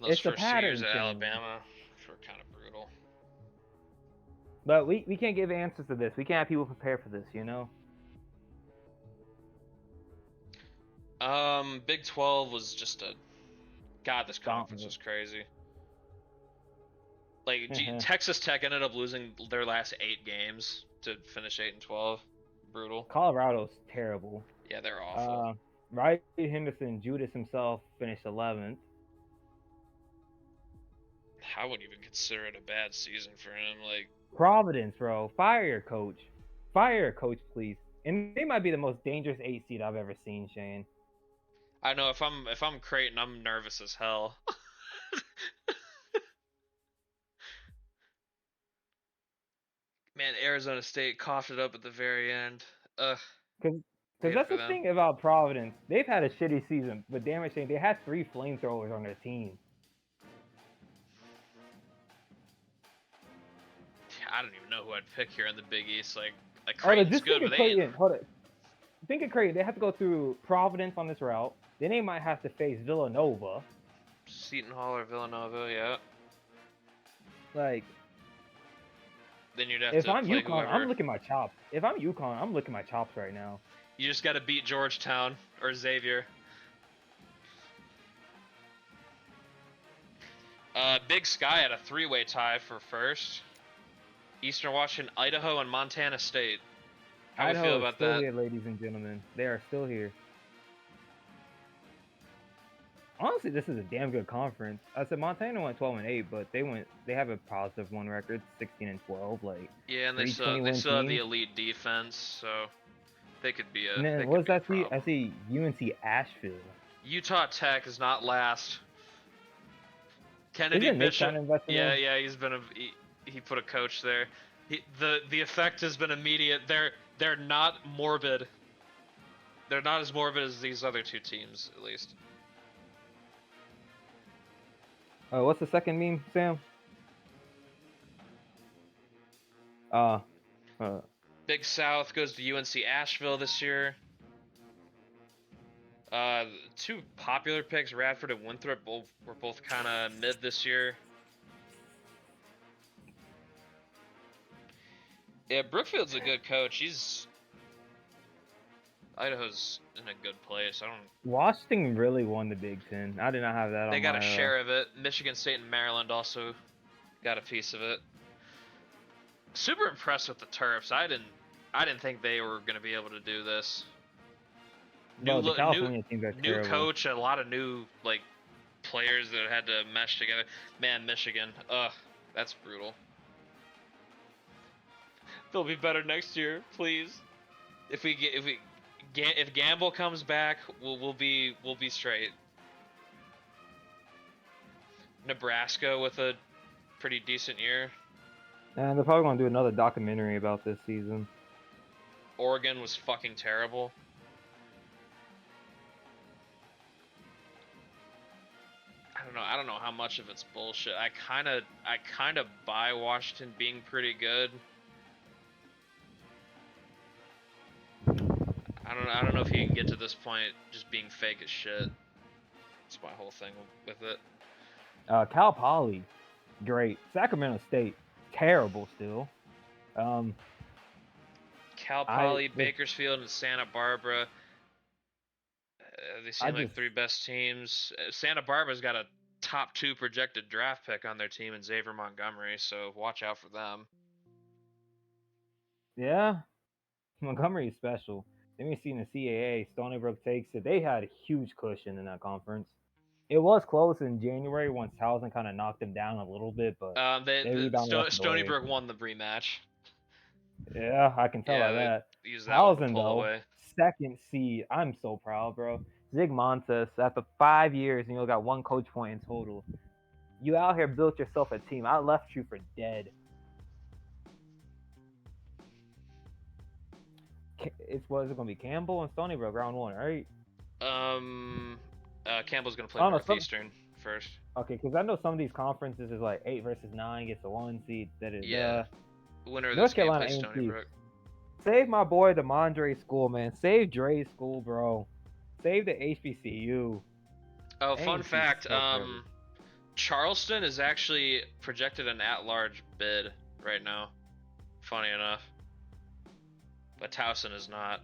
It's a pattern. 2 years at Alabama were kind of brutal. But we can't give answers to this. We can't have people prepare for this, you know? Big 12 was just a... God, this conference was crazy. Like, Texas Tech ended up losing their last 8 games to finish 8-12. Brutal. Colorado's terrible. Yeah, they're awful. Riley Henderson, Judas himself, finished 11th. I wouldn't even consider it a bad season for him. Like, Providence, bro. Fire your coach. Fire your coach, please. And they might be the most dangerous 8 seed I've ever seen, Shane. I know if I'm Creighton, I'm nervous as hell. Man, Arizona State coughed it up at the very end. Ugh, Because hate it that's for the them. thing about Providence. They've had a shitty season, but damn it, Shane, they had 3 flamethrowers on their team. I don't even know who I'd pick here in the Big East. Like Hold on, Creighton's just good, think but of they ain't. Creighton. Hold on. Think of Creighton. They have to go through Providence on this route. Then they might have to face Villanova. Seton Hall or Villanova, yeah. Like, Then you'd have if to I'm play UConn, I'm whoever. licking my chops. If I'm UConn, I'm licking my chops right now. You just got to beat Georgetown or Xavier. Big Sky had a 3-way tie for first. Eastern Washington, Idaho, and Montana State. How do we feel Idaho is about still that? here, ladies and gentlemen. They are still here. Honestly, this is a damn good conference. I said Montana went 12-8, but they have a positive one record, 16-12. Like, Yeah, and they 3-20 still have the teams. elite defense, so they could be And then they what could does be a that see? I problem. see UNC Asheville. Utah Tech is not last. Kennedy Isn't Nick Bishop, trying to invest in them? yeah, he put a coach there. The effect has been immediate. They're not morbid. They're not as morbid as these other two teams, at least. What's the second meme, Sam? Uh, Big South goes to UNC Asheville this year. Two popular picks, Radford and Winthrop, were both kind of mid this year. Yeah, Brookfield's a good coach. Idaho's in a good place. Washington really won the Big Ten. I did not have that They on got my. a share of it. Michigan State and Maryland also got a piece of it. Super impressed with the Terps. I didn't think they were going to be able to do this. No, the California teams are New terrible. coach, a lot of new players that had to mesh together. Man, Michigan, that's brutal. They'll be better next year, please. If Gamble comes back, we'll be straight. Nebraska with a pretty decent year. And they're probably gonna do another documentary about this season. Oregon was fucking terrible. I don't know how much of it's bullshit. I kind of buy Washington being pretty good. I don't know if he can get to this point just being fake as shit. That's my whole thing with it. Cal Poly, great. Sacramento State, terrible still. Cal Poly, Bakersfield, and Santa Barbara. They seem like three best teams. Santa Barbara's got a top 2 projected draft pick on their team in Xavier Montgomery, so watch out for them. Yeah, Montgomery's special. Then we see in the CAA, Stony Brook takes it. They had a huge cushion in that conference. It was close in January once Towson kind of knocked them down a little bit, but they rebounded. Stony Brook won the rematch. Yeah, I can tell by that. Use that one to Towson, pull though, away. second seed. I'm so proud, bro. Zig Montes, after 5 years, and you got 1 coach point in total. You out here built yourself a team. I left you for dead. It's what is it gonna be? Campbell and Stony Brook round 1, right? Campbell's gonna play Northeastern first. Okay, because I know some of these conferences is like 8 versus 9 gets a 1 seed. That is Winner of North this Carolina game plays Stony Brook. Save my boy DeMondre School, man. Save Dre's school, bro. Save the HBCU. Oh, fun fact. Charleston is actually projected an at-large bid right now. Funny enough. But Towson is not.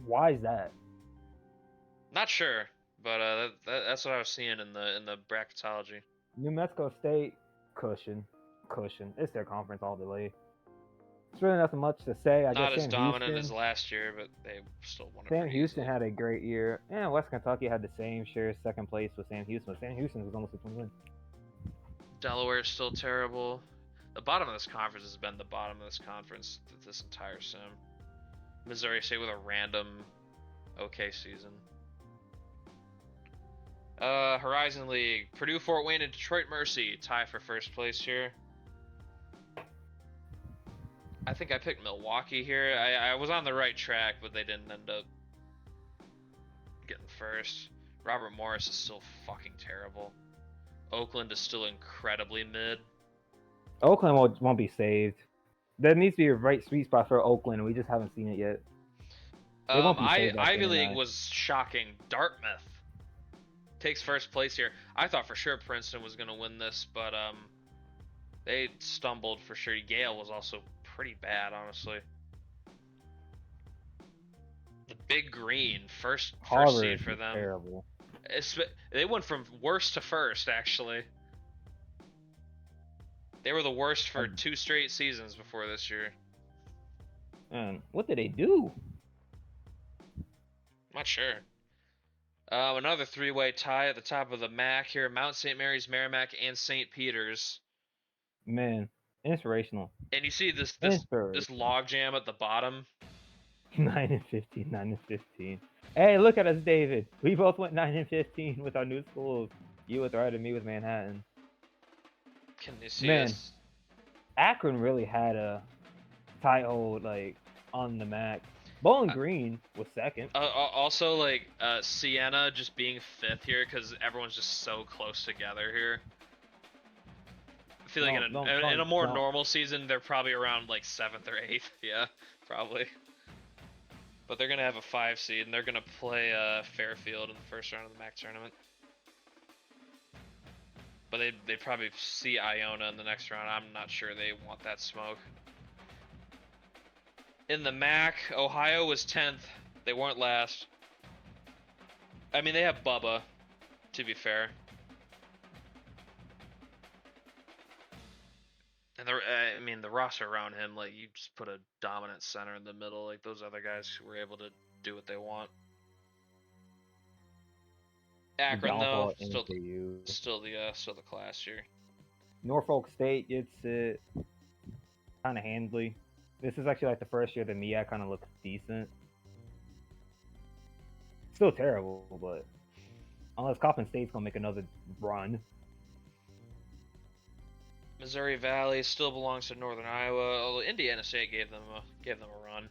Why is that? Not sure, but that's what I was seeing in the bracketology. New Mexico State, cushion. It's their conference all the way. It's really nothing much to say. I Not guess as dominant as last year, but they still won it. Sam Houston had a great year, and West Kentucky had the same share, second place with Sam Houston. Sam Houston was almost a 20 win. Delaware's still terrible. The bottom of this conference has been the bottom of this conference this entire sim. Missouri State with a random okay season. Horizon League. Purdue, Fort Wayne, and Detroit Mercy tie for first place here. I think I picked Milwaukee here. I was on the right track, but they didn't end up getting first. Robert Morris is still fucking terrible. Oakland is still incredibly mid. Oakland won't be saved. There needs to be a right sweet spot for Oakland, and we just haven't seen it yet. They won't be saved. Ivy League was shocking. Dartmouth takes first place here. I thought for sure Princeton was going to win this, but they stumbled for sure. Yale was also pretty bad, honestly. The Big Green, first seed for them. Terrible. They went from worst to first, actually. They were the worst for 2 straight seasons before this year. Man, what did they do? Not sure. Another 3-way tie at the top of the MAC here. Mount St. Mary's, Merrimack, and St. Peter's. Man, inspirational. And you see this log jam at the bottom. 9-15, 9-15. Hey, look at us, David. We both went 9-15 with our new schools. You with Red and me with Manhattan. Can you see Man, this? Akron really had a tight hold like on the MAC. Bowling Green was second. Also, like Siena just being 5th here because everyone's just so close together here. I feel like in a more normal season, they're probably around like 7th or 8th. Yeah, probably. But they're gonna have a 5 seed and they're gonna play Fairfield in the first round of the MAC tournament. But they probably see Iona in the next round. I'm not sure they want that smoke. In the MAC, Ohio was 10th. They weren't last. I mean, they have Bubba, to be fair. And the roster around him, like, you just put a dominant center in the middle. Like, those other guys were able to do what they want. Akron, though, still the class here. Norfolk State gets it kind of handily. This is actually like the first year that MEAC kind of looks decent. Still terrible, but unless Coppin State's gonna make another run. Missouri Valley still belongs to Northern Iowa, although Indiana State gave them a run.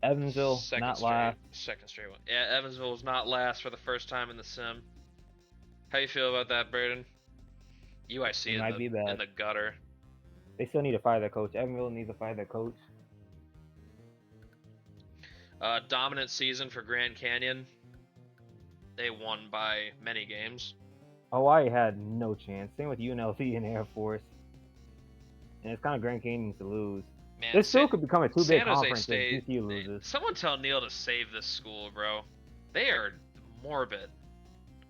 Evansville, not last. Second straight one. Yeah, Evansville was not last for the first time in the sim. How you feel about that, Braden? UIC in the gutter. They still need to fire their coach. Evansville needs to fire their coach. Dominant season for Grand Canyon. They won by many games. Hawaii had no chance. Same with UNLV and Air Force. And it's kind of Grand Canyon to lose. Man, this still could become a two-big conference State, if GCU loses. Someone tell Neil to save this school, bro. They are morbid.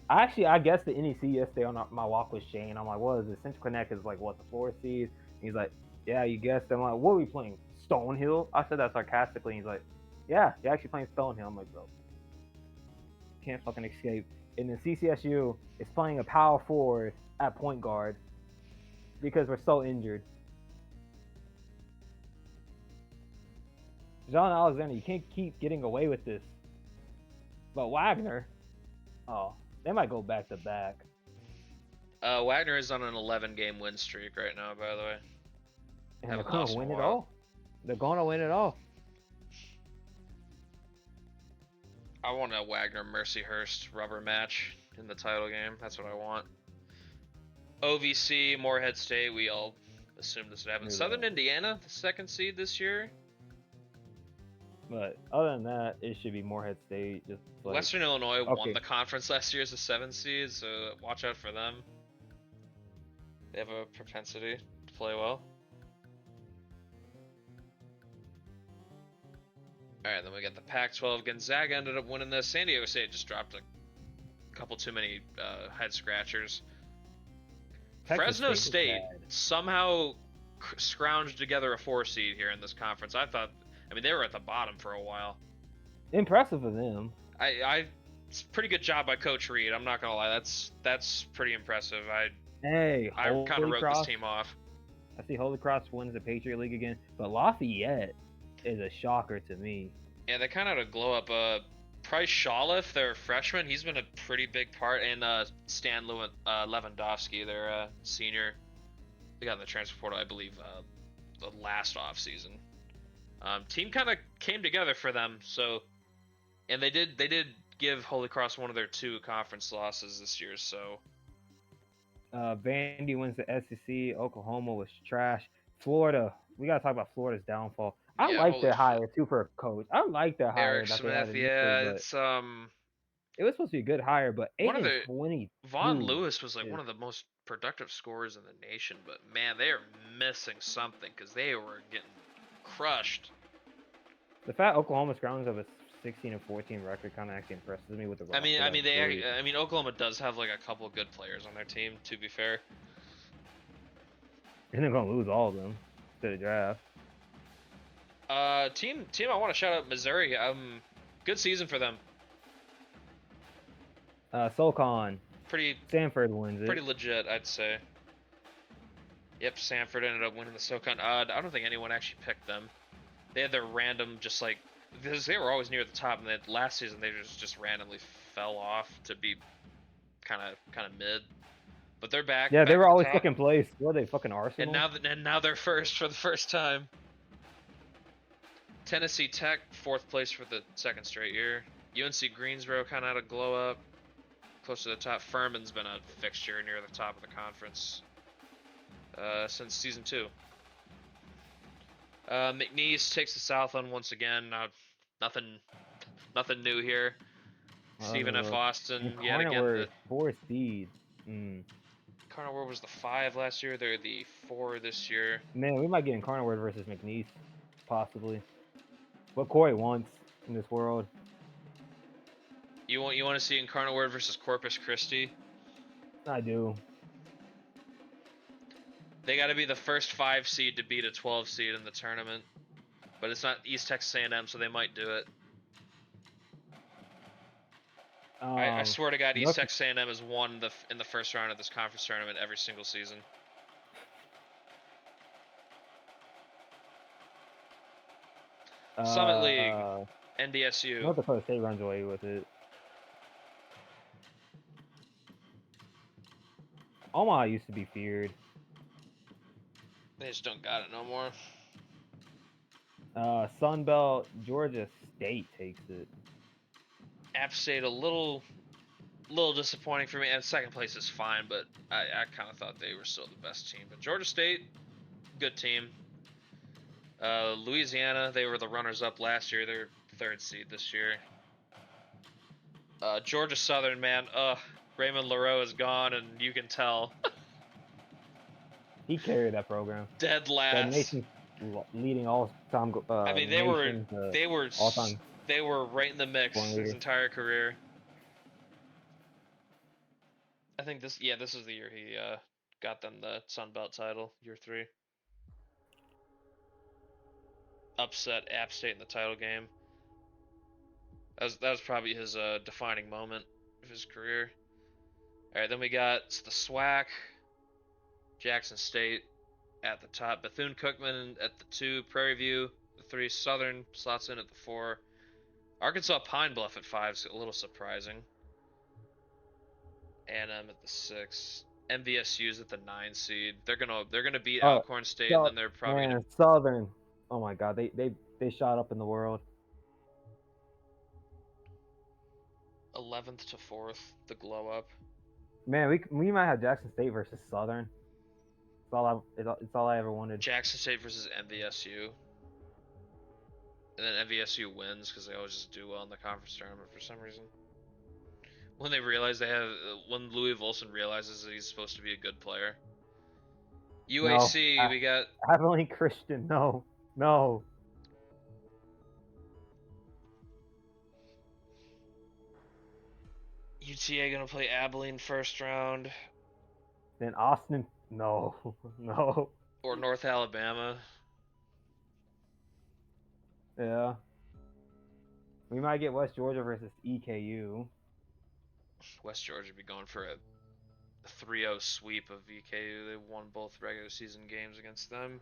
I guessed the NEC yesterday on my walk with Shane. I'm like, what is this? Central Connect is like, what, the 4th seed? He's like, yeah, you guessed. I'm like, what are we playing? Stonehill? I said that sarcastically. He's like, yeah, you're actually playing Stonehill. I'm like, bro, can't fucking escape. And then CCSU is playing a power forward at point guard because we're so injured. John Alexander, you can't keep getting away with this. But Wagner, oh, they might go back to back. Wagner is on an 11-game win streak right now, by the way. And they're going to win it all. They're going to win it all. I want a Wagner Mercyhurst rubber match in the title game. That's what I want. OVC, Morehead State, we all assumed this would happen. Southern Indiana, the 2nd seed this year. But other than that, it should be Morehead State. Just like, Western Illinois won the conference last year as a 7th seed, so watch out for them. They have a propensity to play well. Alright, then we got the Pac-12. Gonzaga ended up winning this. San Diego State just dropped a couple too many head scratchers. Fresno State somehow scrounged together a 4 seed here in this conference. I mean, they were at the bottom for a while. Impressive of them. it's a pretty good job by Coach Reed. I'm not gonna lie, that's pretty impressive. Hey, I kind of Holy wrote this Cross. team off. I see Holy Cross wins the Patriot League again, but Lafayette is a shocker to me. Yeah, they kind of had a glow up. Price Shawliff, their freshman, he's been a pretty big part, and Stan Lewandowski, their senior. They got in the transfer portal, I believe, the last off season. Team kind of came together for them, so, and they did give Holy Cross one of their 2 conference losses this year, so. Vandy wins the SEC. Oklahoma was trash. Florida, we gotta talk about Florida's downfall. I Yeah, like holy their shit. hire too for a coach. I like their hire Eric that they had Smith, initially, yeah, but it's it was supposed to be a good hire. But one 8 of and the 22 Vaughn Lewis was like is one of the most productive scorers in the nation, but man, they are missing something because they were getting crushed. the fact Oklahoma Scroungs have a 16 and 14 record kind of actually impresses me with the roster. I mean, Oklahoma does have like a couple good players on their team. To be fair, and they're gonna lose all of them to the draft. team, I want to shout out Missouri. Good season for them. SoCon, Pretty Stanford wins it. pretty legit, I'd say. Yep, Sanford ended up winning the SoCon. I don't think anyone actually picked them. They had their random, just like, because they were always near the top, and then last season they just randomly fell off to be kind of mid. But they're back. Yeah, back they were at the always top. second place. What are they, fucking Arsenal? And now they're first for the first time. Tennessee Tech, 4th place for the 2nd straight year. UNC Greensboro kind of had a glow up. Close to the top. Furman's been a fixture near the top of the conference since season 2. McNeese takes the Southland once again. Nothing new here. Stephen F. Austin, yet again. The 4 seed. Carnarvon was the 5 last year. They're the 4 this year. Man, we might get in Carnarvon versus McNeese, possibly. What Corey wants in this world. You want to see Incarnate versus Corpus Christi? I do. They got to be the first 5 seed to beat a 12 seed in the tournament, but it's not East Texas A&M, so they might do it. I swear to God, East Texas A&M has won in the first round of this conference tournament every single season. Summit League, NDSU. North Dakota State runs away with it. Omaha used to be feared. They just don't got it no more. Sunbelt, Georgia State takes it. App State a little disappointing for me. And 2nd place is fine, but I kind of thought they were still the best team. But Georgia State, good team. Louisiana, they were the runners-up last year. They're 3rd seed this year. Georgia Southern, man, Raymond LaRoe is gone, and you can tell. He carried that program. Dead last. That nation leading all-time. I mean, they were all-time. They were right in the mix his entire career. I think this is the year he got them the Sun Belt title, year 3. Upset App State in the title game. That was probably his defining moment of his career. All right, then we got the SWAC, Jackson State at the top, Bethune-Cookman at the 2, Prairie View the 3, Southern slots in at the 4, Arkansas Pine Bluff at 5 is a little surprising. A&M at the 6, MVSU's at the 9 seed. They're gonna beat Alcorn State, and then they're probably gonna... Southern. Oh my God, they shot up in the world. 11th to 4th, the glow up. Man, we might have Jackson State versus Southern. It's all I ever wanted. Jackson State versus MVSU. And then MVSU wins because they always just do well in the conference tournament for some reason. When Louis Volson realizes that he's supposed to be a good player. UAC, we got... Abilene Christian, no. UTA gonna play Abilene first round. Then Austin, no. Or North Alabama. Yeah. We might get West Georgia versus EKU. West Georgia be going for a 3-0 sweep of VKU. They won both regular season games against them.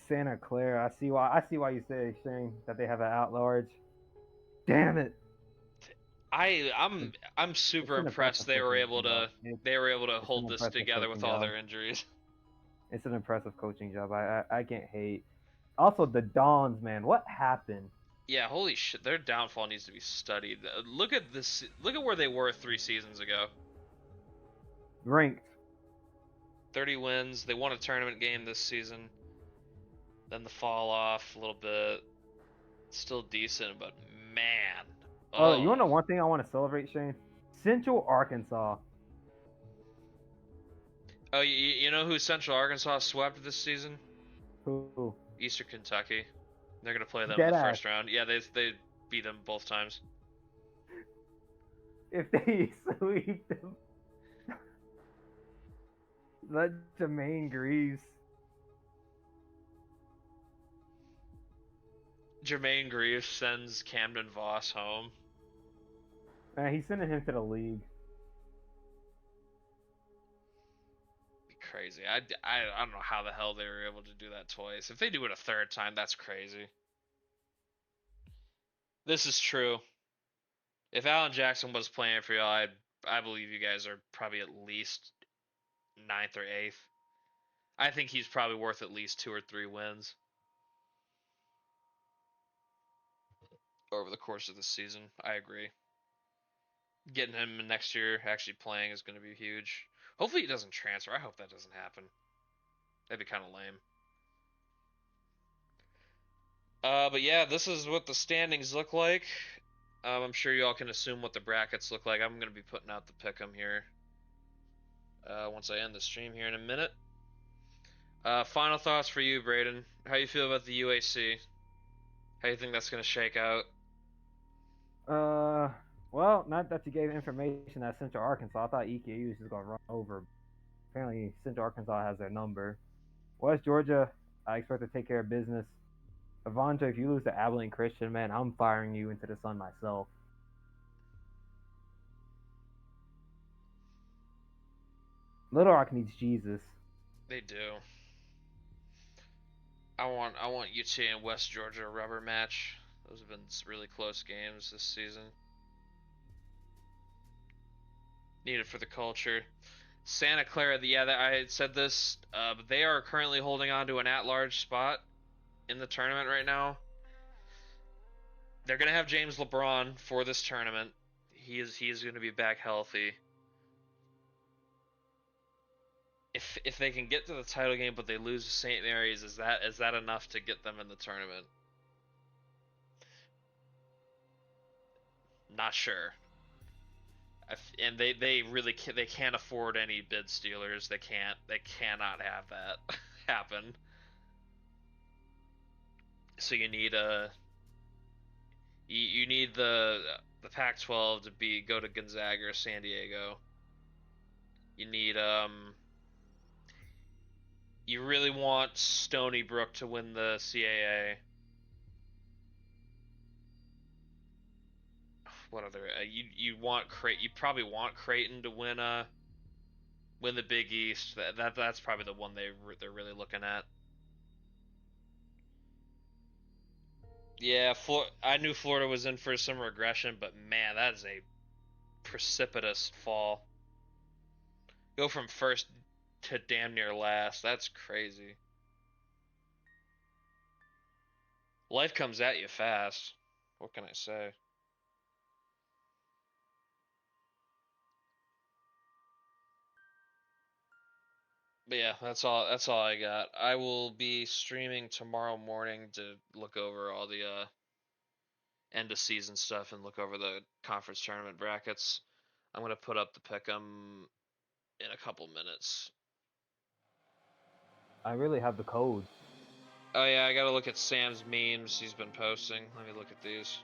Santa Clara. I see why you say, Shane, that they have an at-large. Damn it! I'm super an impressed impressive they were coaching able job. to It's an hold this impressive together coaching with all job. their injuries. It's an impressive coaching job. I can't hate. Also, the Dons, man, what happened? Yeah, holy shit, their downfall needs to be studied. Look at this. Look at where they were 3 seasons ago. Ranked. 30 wins. They won a tournament game this season. Then the fall off a little bit. Still decent, but man. Oh, you want to Oh. know one thing I want to celebrate, Shane? Central Arkansas. Oh, you know who Central Arkansas swept this season? Who? Eastern Kentucky. They're gonna play them in Dead the ass. first round. Yeah, they beat them both times. If they sweep them, let Jermaine Greaves. Jermaine Greaves sends Camden Voss home. Man, he's sending him to the league. Be crazy. I don't know how the hell they were able to do that twice. If they do it a third time, that's crazy. This is true. If Alan Jackson was playing for y'all, I believe you guys are probably at least ninth or eighth. I think he's probably worth at least 2 or 3 wins over the course of the season. I agree. Getting him next year actually playing is going to be huge. Hopefully he doesn't transfer. I hope that doesn't happen. That'd be kind of lame. But yeah, this is what the standings look like. I'm sure you all can assume what the brackets look like. I'm going to be putting out the pick'em here once I end the stream here in a minute. Final thoughts for you, Braden. How you feel about the UAC? How you think that's going to shake out? Well, not that you gave information at Central Arkansas. I thought EKU was just gonna run over. Apparently, Central Arkansas has their number. West Georgia, I expect to take care of business. Avante, if you lose to Abilene Christian, man, I'm firing you into the sun myself. Little Rock needs Jesus. They do. I want UT and West Georgia rubber match. Those have been really close games this season. Needed for the culture. Santa Clara, yeah, I said this, but they are currently holding on to an at-large spot in the tournament right now. They're gonna have James LeBron for this tournament. He is gonna be back healthy. If they can get to the title game but they lose to St. Mary's, is that enough to get them in the tournament? Not sure. And they really they can't afford any bid stealers. They cannot have that happen. So you need you need the Pac-12 to go to Gonzaga or San Diego. You need you really want Stony Brook to win the CAA. What other you probably want Creighton to win the Big East. That's probably the one they're really looking at. Yeah, I knew Florida was in for some regression, but man, that is a precipitous fall. Go from first to damn near last. That's crazy. Life comes at you fast. What can I say? But yeah, that's all I got. I will be streaming tomorrow morning to look over all the end of season stuff and look over the conference tournament brackets. I'm gonna put up the pick'em in a couple minutes. I really have the code. Oh yeah, I gotta look at Sam's memes he's been posting. Let me look at these.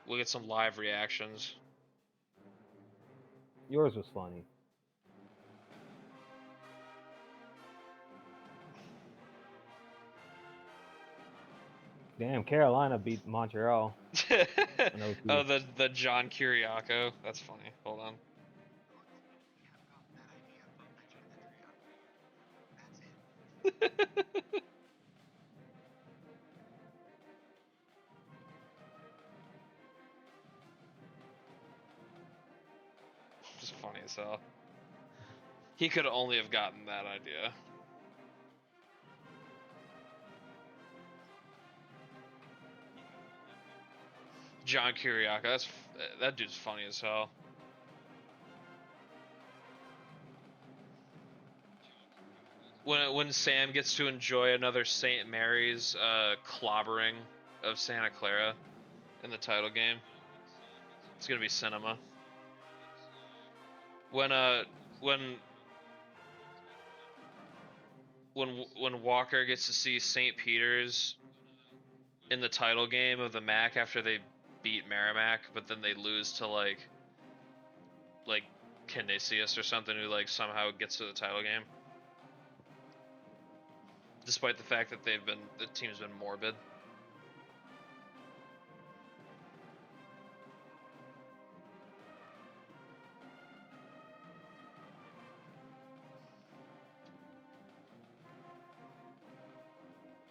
We'll get some live reactions. Yours was funny. Damn, Carolina beat Montreal in Oh, OT. the John Kiriako. That's funny. Hold on. Just funny as hell. He could only have gotten that idea. John Kiriako. That dude's funny as hell. When Sam gets to enjoy another St. Mary's clobbering of Santa Clara in the title game, it's gonna be cinema. When when when Walker gets to see St. Peter's in the title game of the MAC after they beat Merrimack, but then they lose to like Canisius or something, who like somehow gets to the title game, despite the fact that the team's been morbid.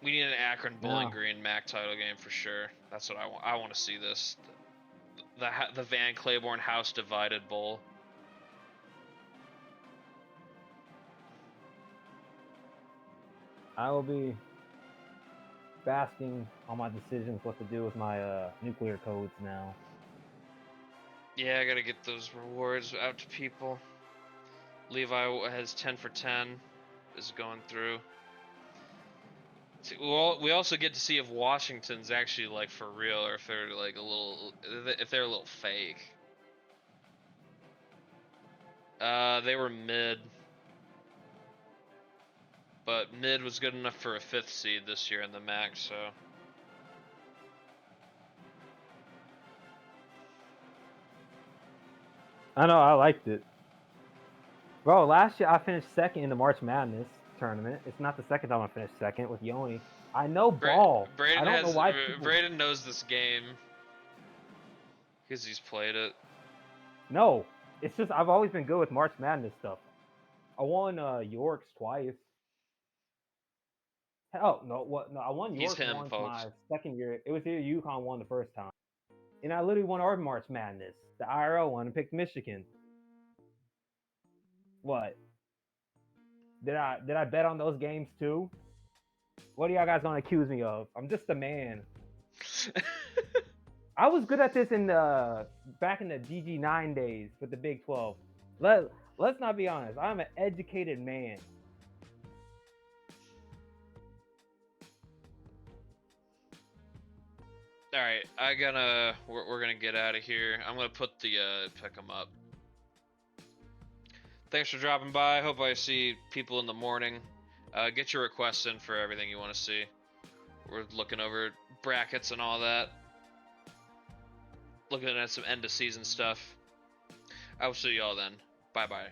We need an Akron Bowling Green MAC title game for sure. That's what I want. I want to see this. The Van Claiborne House Divided Bowl. I will be basking on my decisions what to do with my nuclear codes now. Yeah, I gotta get those rewards out to people. Levi has 10 for 10, is going through. See, we also get to see if Washington's actually like for real, or if they're like if they're a little fake. They were mid, but mid was good enough for a 5th seed this year in the MAC, so. I know, I liked it. Bro, last year I finished second in the March Madness tournament. It's not the second time I finished second with Yoni. I know ball. I don't know why people... Braden knows this game because he's played it. No, it's just I've always been good with March Madness stuff. I won York's twice. Oh no, what? No, I won York once my second year. It was here UConn won the first time, and I literally won our March Madness, the IRL one, and picked Michigan. What? Did I bet on those games too? What are y'all guys gonna accuse me of? I'm just a man. I was good at this in the back in the GG9 days with the Big 12. Let's not be honest. I'm an educated man. All right, we're gonna get out of here. I'm gonna put the pick 'em up. Thanks for dropping by. Hope I see people in the morning. Get your requests in for everything you want to see. We're looking over brackets and all that. Looking at some end of season stuff. I will see y'all then. Bye bye.